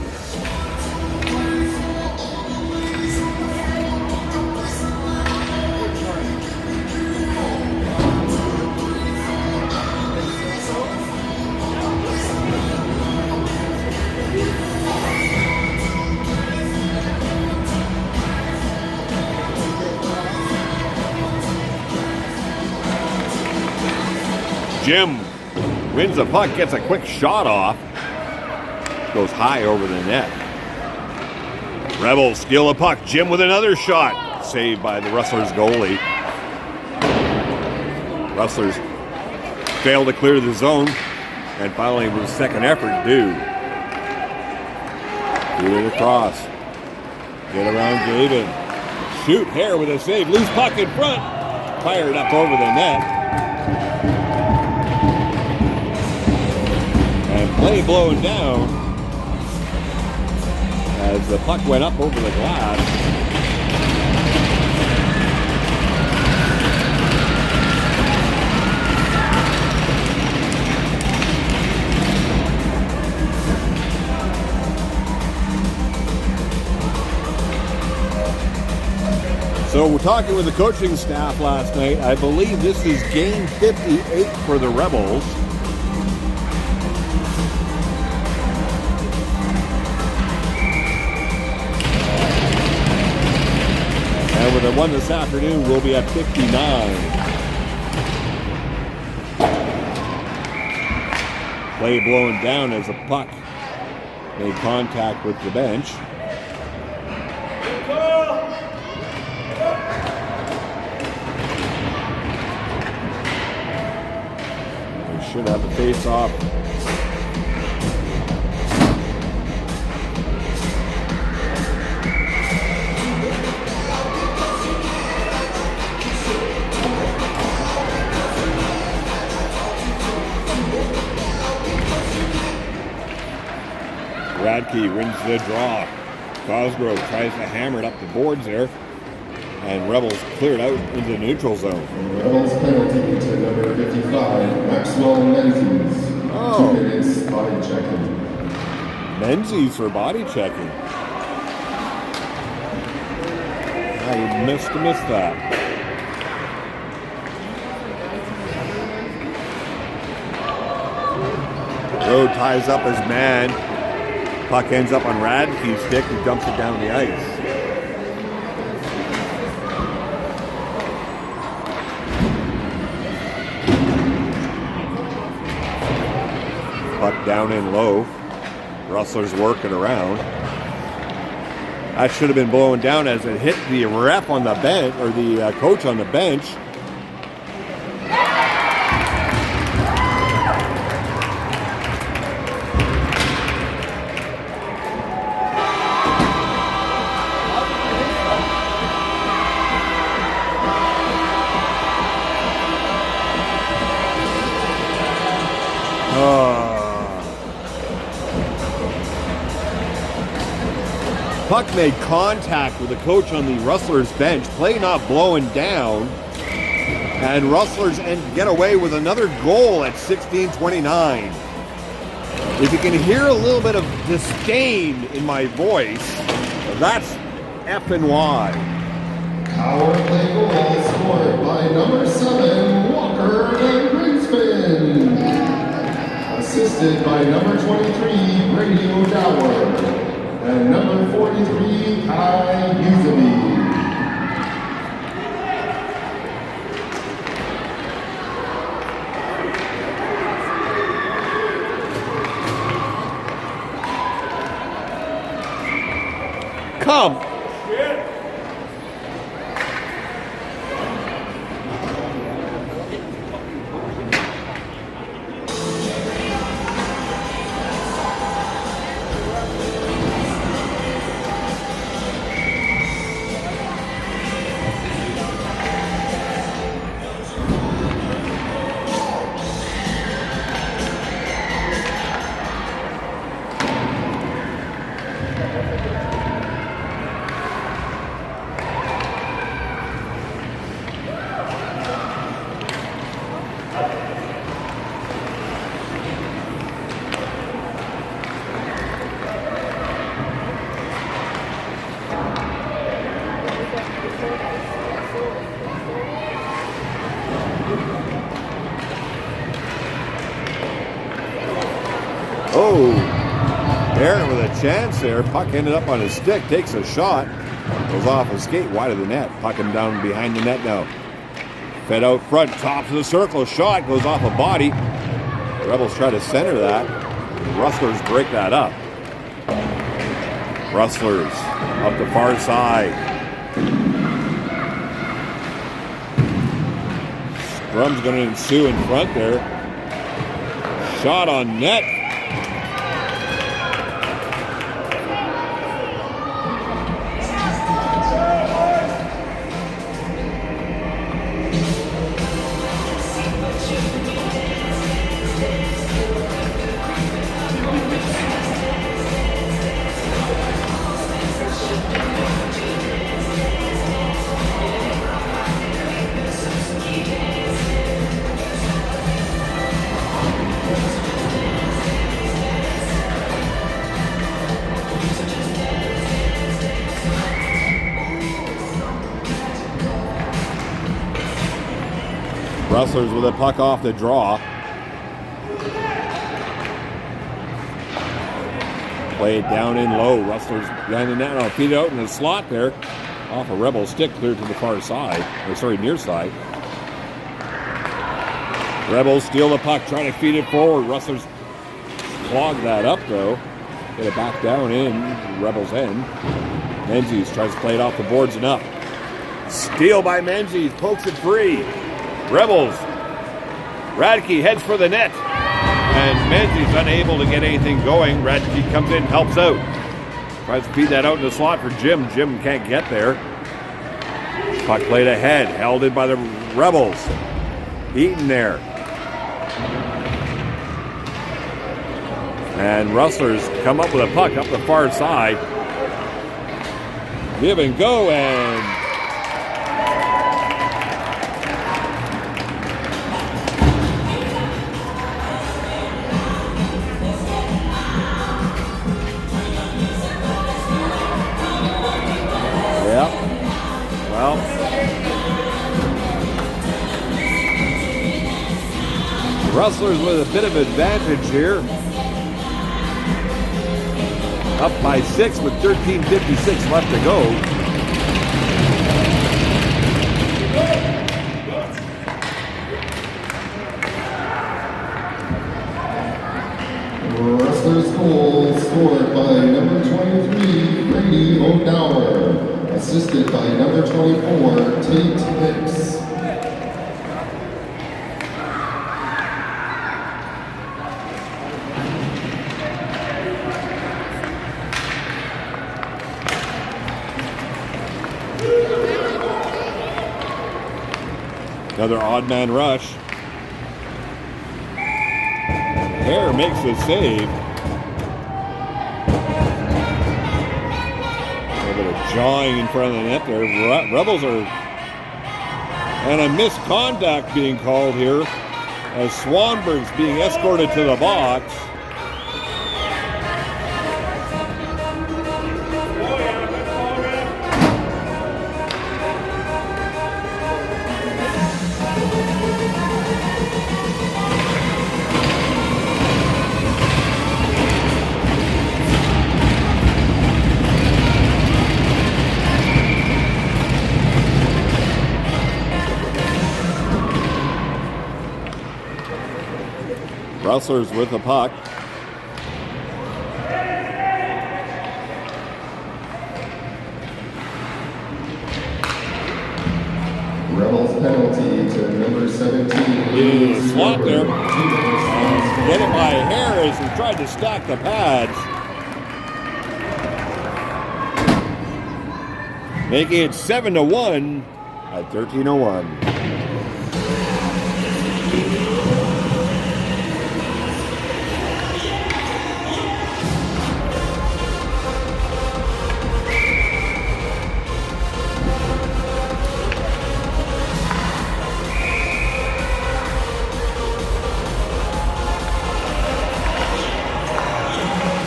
Jim wins the puck, gets a quick shot off. Goes high over the net. Rebels steal the puck. Jim with another shot. Saved by the Rustlers goalie. Rustlers fail to clear the zone. And finally, with a second effort, do. Do it across. Get around Gaben. Shoot, Hare with a save. Loose puck in front. Fired up over the net. And play blowing down as the puck went up over the glass. So we're talking with the coaching staff last night. I believe this is game 58 for the Rebels. And with the one this afternoon, we'll be at 59. Play blowing down as the puck made contact with the bench. We should have a face-off. Radke wins the draw. Cosgrove tries to hammer it up the boards there. And Rebels cleared out into the neutral zone. Rebels penalty to number 55, Maxwell Menzies. 2 minutes body checking. Menzies for body checking. I missed that. Road ties up his man. Puck ends up on Radke's stick, who dumps it down the ice. Puck down in low. Rustlers working around. That should have been blown down as it hit the ref on the bench, or the coach on the bench. Puck made contact with the coach on the Rustlers bench. Play not blowing down. And Rustlers get away with another goal at 16:29. If you can hear a little bit of disdain in my voice, that's effing why. Power play goal scored by number 7, Walker and Greenspan. Assisted by number 23, Brady O'Dower. And number 43, Kai Uzaby. Come. Oh, Aaron with a chance there. Puck ended up on his stick, takes a shot, goes off a skate wide of the net. Puck him down behind the net now. Fed out front, top of the circle, shot, goes off a body. Rebels try to center that. Rustlers break that up. Rustlers up the far side. Scrum's going to ensue in front there. Shot on net. Rustlers with a puck off the draw. Played down in low. Rustlers behind the net. Now feed it out in the slot there. Off a Rebel stick clear to the far side. Or sorry, near side. Rebels steal the puck, try to feed it forward. Rustlers clog that up though. Get it back down in Rebels' end. Menzies tries to play it off the boards and up. Steal by Menzies, pokes it free. Rebels. Radke heads for the net. And Menzies unable to get anything going. Radke comes in, helps out. Tries to feed that out in the slot for Jim. Jim can't get there. Puck played ahead, held in by the Rebels. Eaton there. And Rustlers come up with a puck up the far side. Give and go, and Rustlers with a bit of advantage here. Up by 6 with 13:56 left to go. Rustlers goal scored by number 23, Brady O'Dower. Assisted by number 24, Tate Hicks. Another odd man rush. Hare makes the save. A little bit of jawing in front of the net there. Rebels are... And a misconduct being called here as Swanberg's being escorted to the box. Rustlers with the puck. Rebels penalty to number 17. In the slot there. Get it by Harris, who tried to stack the pads. Making it 7-1 at 13:01.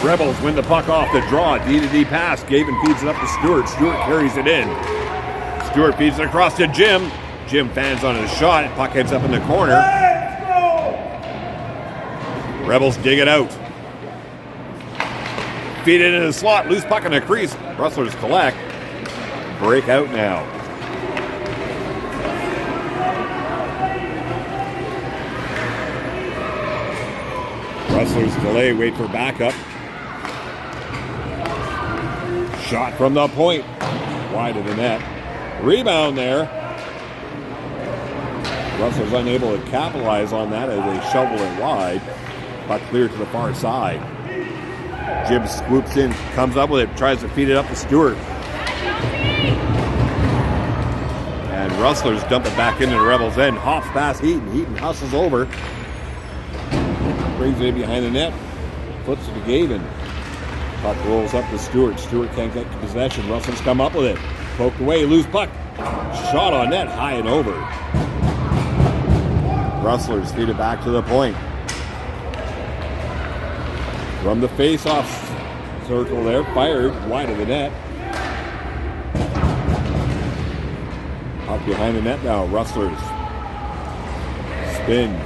Rebels win the puck off the draw. D-to-D pass. Gavin feeds it up to Stewart. Stewart carries it in. Stewart feeds it across to Jim. Jim fans on his shot. Puck heads up in the corner. Rebels dig it out. Feed it in the slot. Loose puck in the crease. Rustlers collect. Break out now. Wrestlers delay, wait for backup. Shot from the point. Wide of the net. Rebound there. Wrestlers unable to capitalize on that as they shovel it wide. Puck clear to the far side. Jim swoops in, comes up with it, tries to feed it up to Stewart. And Rustlers dump it back into the Rebels' end. Hops past Heaton. Heaton hustles over. Brings it in behind the net. Flips it to Gavin. Puck rolls up to Stewart. Stewart can't get possession. Rustlers come up with it. Poked away, loose puck. Shot on net, high and over. Rustlers feed it back to the point. From the face-off circle there, fired wide of the net. Up behind the net now, Rustlers. Spin.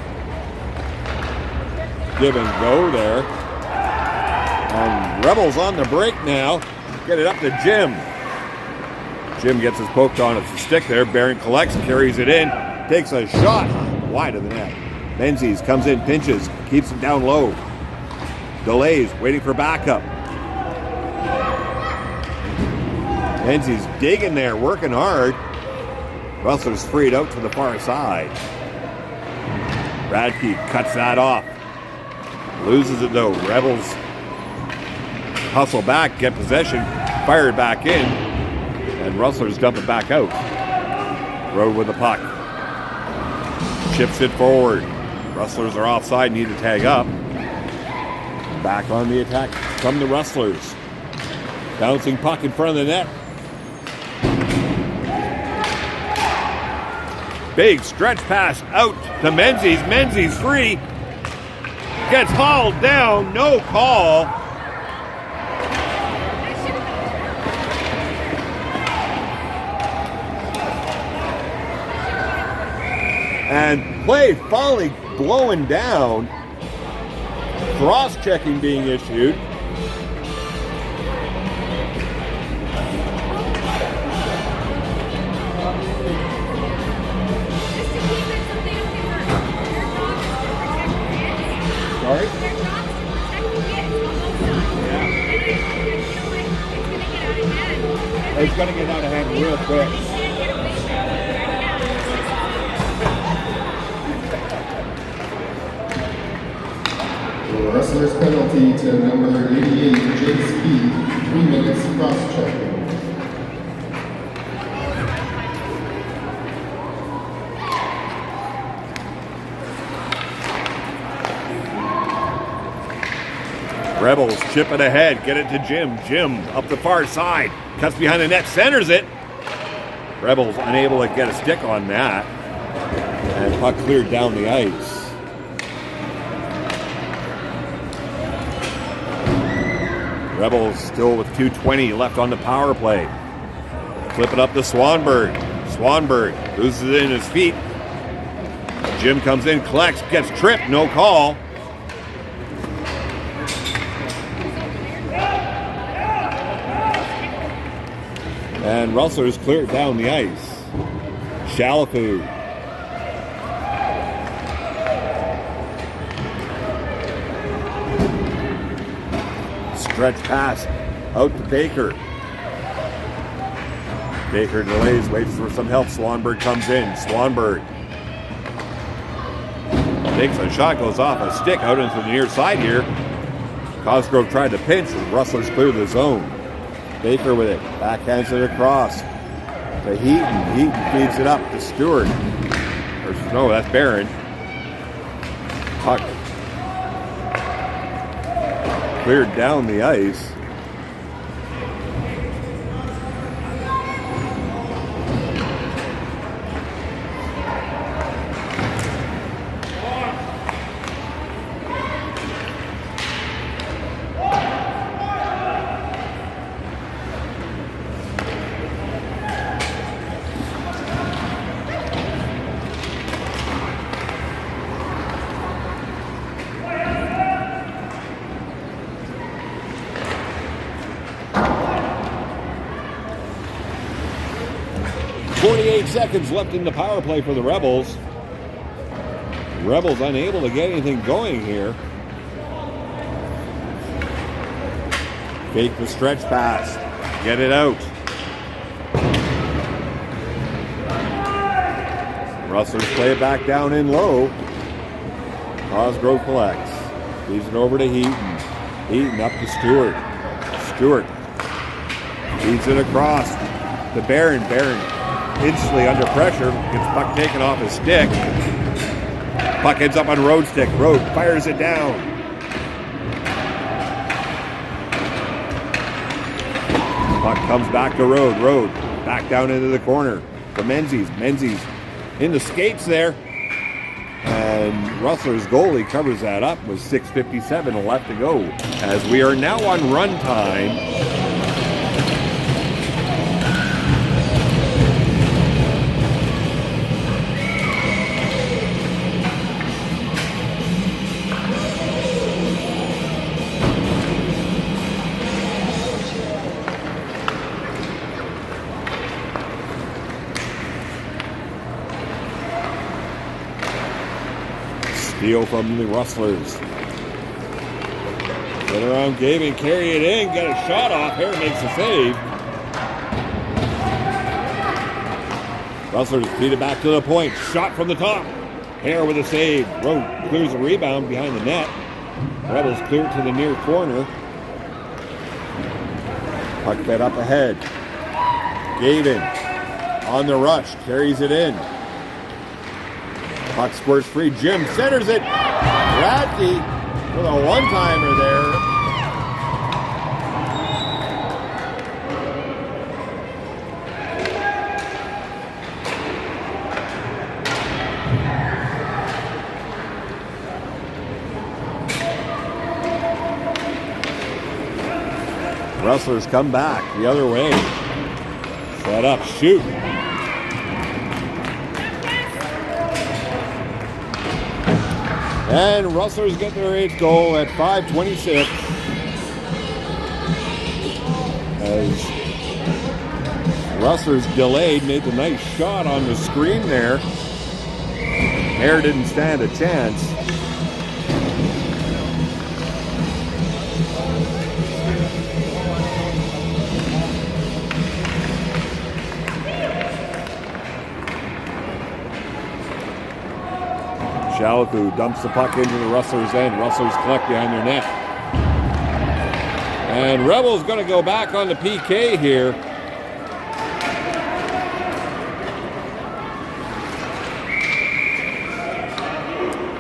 Give and go there. And Rebels on the break now. Get it up to Jim. Jim gets his poked on at the stick there. Barron collects, carries it in. Takes a shot wide of the net. Menzies comes in, pinches, keeps it down low. Delays, waiting for backup. Menzies digging there, working hard. Rustlers freed out to the far side. Radke cuts that off. Loses it though. Rebels hustle back, get possession, fire it back in, and Rustlers dump it back out. Road with the puck. Chips it forward. Rustlers are offside, need to tag up. Back on the attack from the Rustlers. Bouncing puck in front of the net. Big stretch pass out to Menzies. Menzies free. Gets hauled down. No call. And play finally blowing down. Cross-checking being issued. Sorry? It's going to get out of hand real quick. Wrestler's penalty to number 88, Jace Keith, 3 minutes cross-checking. Rebels chip it ahead, get it to Jim. Jim up the far side, cuts behind the net, centers it. Rebels unable to get a stick on that. And puck cleared down the ice. Rebels still with 2:20 left on the power play. Flip it up to Swanberg. Swanberg loses it in his feet. Jim comes in, collects, gets tripped, no call. And Rustlers clear it down the ice. Shalafu. Stretch pass out to Baker. Baker delays, waits for some help. Swanberg comes in. Swanberg takes a shot, goes off a stick out into the near side here. Cosgrove tried to pinch, and Rustlers clear the zone. Baker with it, backhands it across to Heaton. Heaton feeds it up to Stewart. No, that's Barron. Puck cleared down the ice. Seconds left in the power play for the Rebels. Rebels unable to get anything going here. Fake the stretch pass. Get it out. Rustlers play it back down in low. Cosgrove collects. Leaves it over to Heaton. Heaton up to Stewart. Stewart feeds it across to Barron. Barron instantly under pressure. Gets puck taken off his stick. Puck ends up on Road's stick. Road fires it down. Puck comes back to Road. Road back down into the corner for Menzies. Menzies in the skates there. And Rustler's goalie covers that up with 6:57 left to go. As we are now on run time. Steal from the Rustlers. Get around Gabe and carry it in. Get a shot off. Hare makes a save. Rustlers feed it back to the point. Shot from the top. Hare with a save. Road clears the rebound behind the net. Rebels clear to the near corner. Puck fed up ahead. Gavin on the rush. Carries it in. Puck squirts free. Jim centers it. Radke with a one-timer there. Rustlers come back the other way. Set up, shoot. And Rustlers get their 8th goal at 5:26. As Rustlers delayed, made the nice shot on the screen there. Hare didn't stand a chance. Shalafu dumps the puck into the Rustlers' end. Rustlers collect behind their net. And Rebels going to go back on the PK here.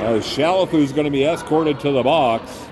As Shalafu's going to be escorted to the box.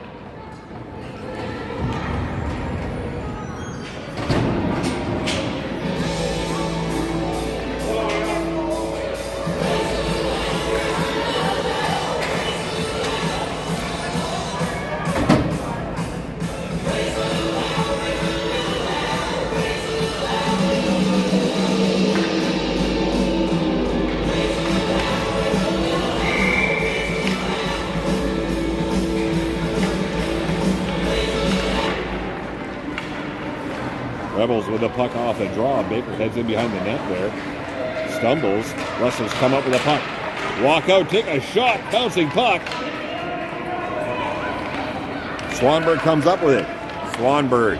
Rebels with the puck off a draw. Baker heads in behind the net there. Stumbles. Rustlers come up with a puck. Walk out, take a shot. Bouncing puck. Swanberg comes up with it. Swanberg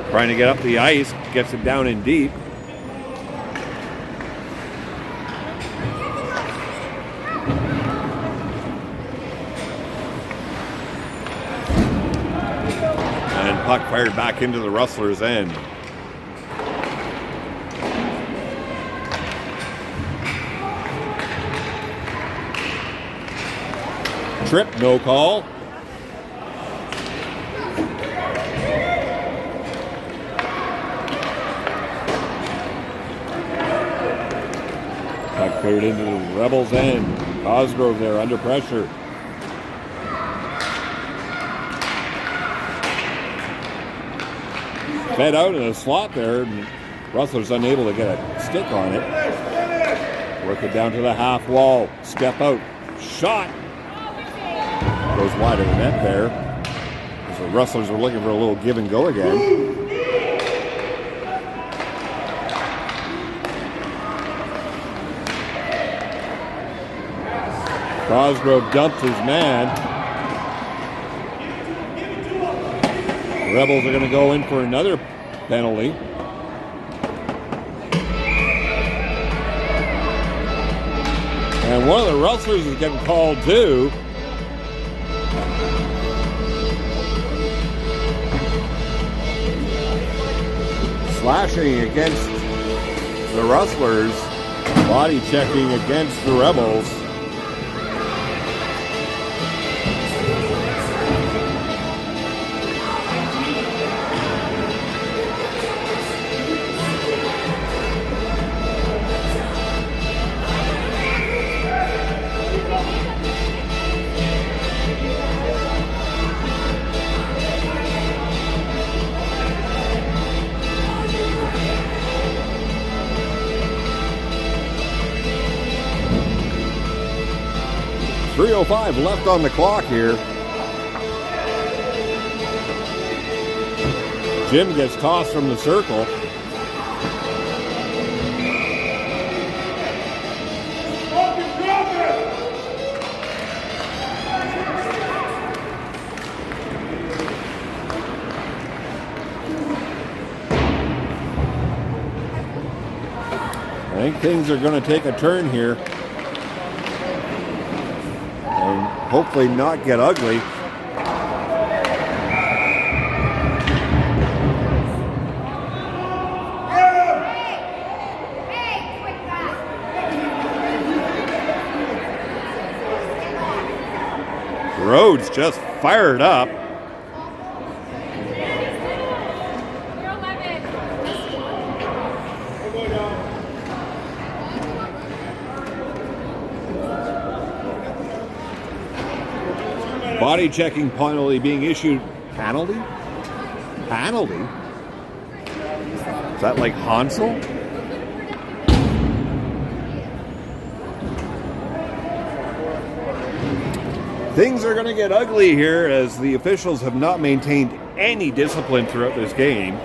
trying to get up the ice. Gets it down in deep. Puck fired back into the Rustlers' end. Trip, no call. Puck cleared into the Rebels' end. Cosgrove there under pressure. Fed out in a slot there, and Rustlers unable to get a stick on it. Work it down to the half wall. Step out. Shot. Goes wide of the net there. So the Rustlers are looking for a little give and go again. Cosgrove dumps his man. Rebels are going to go in for another penalty. And one of the wrestlers is getting called too. Slashing against the wrestlers, body checking against the Rebels. .305 left on the clock here. Jim gets tossed from the circle. I think things are going to take a turn here. Hopefully not get ugly. Rhodes just fired up. Body checking penalty being issued. Penalty? Penalty? Is that like Hansel? Things are going to get ugly here as the officials have not maintained any discipline throughout this game.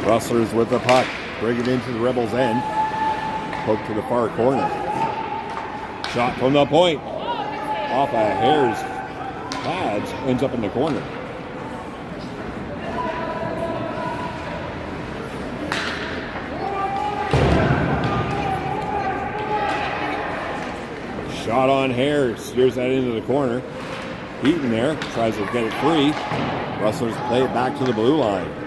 Rustlers with the puck, bring it into the Rebels' end, poke to the far corner. Shot from the point, off a Hare's pads, ends up in the corner. Shot on Hare, steers that into the corner. Heaton there, tries to get it free. Rustlers play it back to the blue line.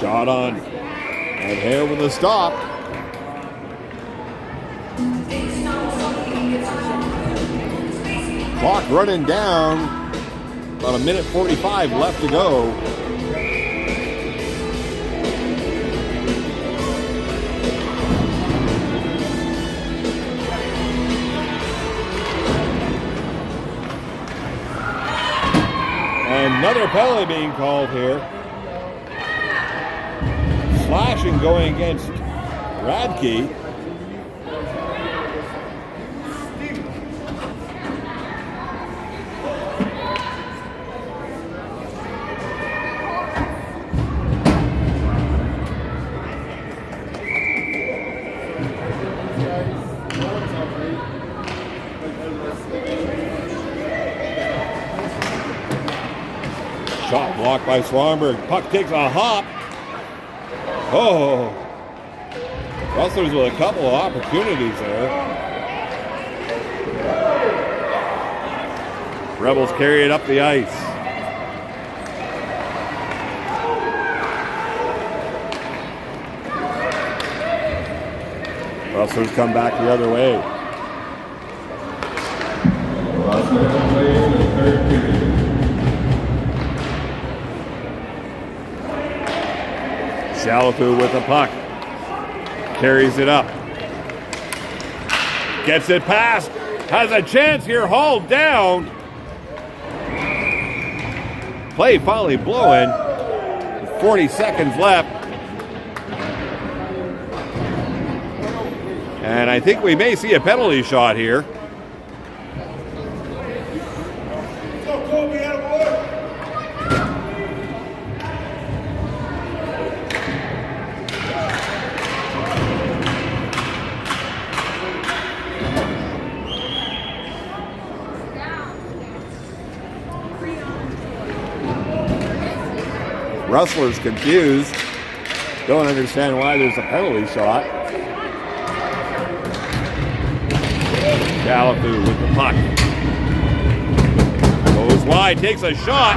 Shot on, and Hare with a stop. Clock running down, about 1:45 left to go. Another penalty being called here. Slashing going against Radke. Shot blocked by Swanberg. Puck takes a hop. Oh, Rustlers with a couple of opportunities there. Rebels carry it up the ice. Rustlers come back the other way. Last minute of play in the third period. Shalafu with the puck. Carries it up. Gets it past. Has a chance here. Hauled down. Play finally blowing. 40 seconds left. And I think we may see a penalty shot here. Rustlers confused. Don't understand why there's a penalty shot. Galafu with the puck. Goes wide, takes a shot.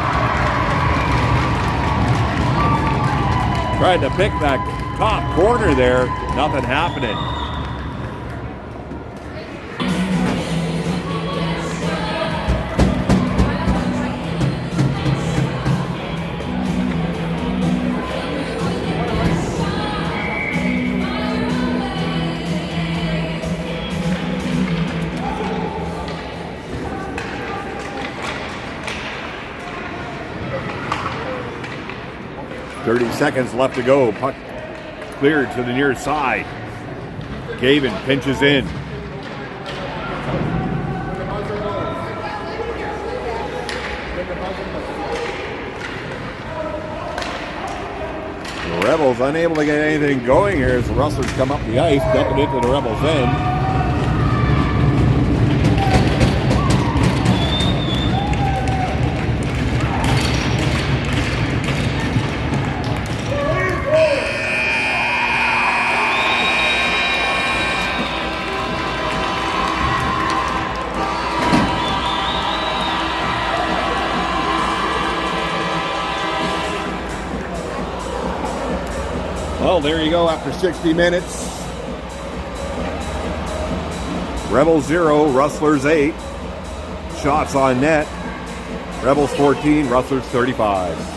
Tried to pick that top corner there. Nothing happening. Seconds left to go. Puck cleared to the near side. Gavin pinches in. The Rebels unable to get anything going here as the Rustlers come up the ice, dumping into the Rebels' end. Well, there you go after 60 minutes. Rebels 0, Rustlers 8. Shots on net. Rebels 14, Rustlers 35.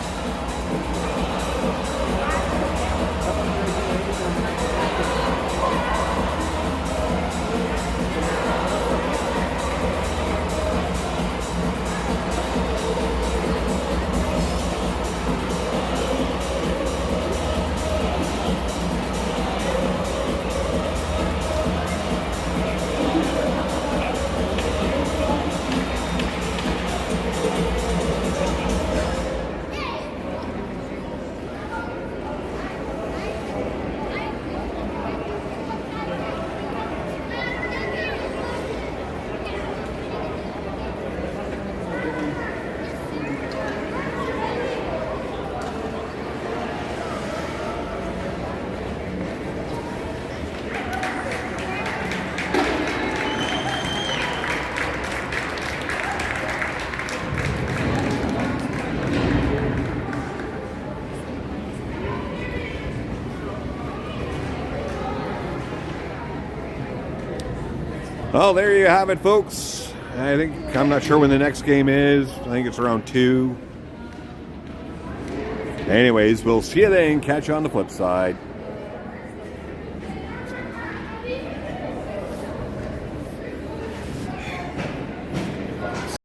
Well, there you have it, folks. I'm not sure when the next game is. I think it's around 2. Anyways, we'll see you then. Catch you on the flip side.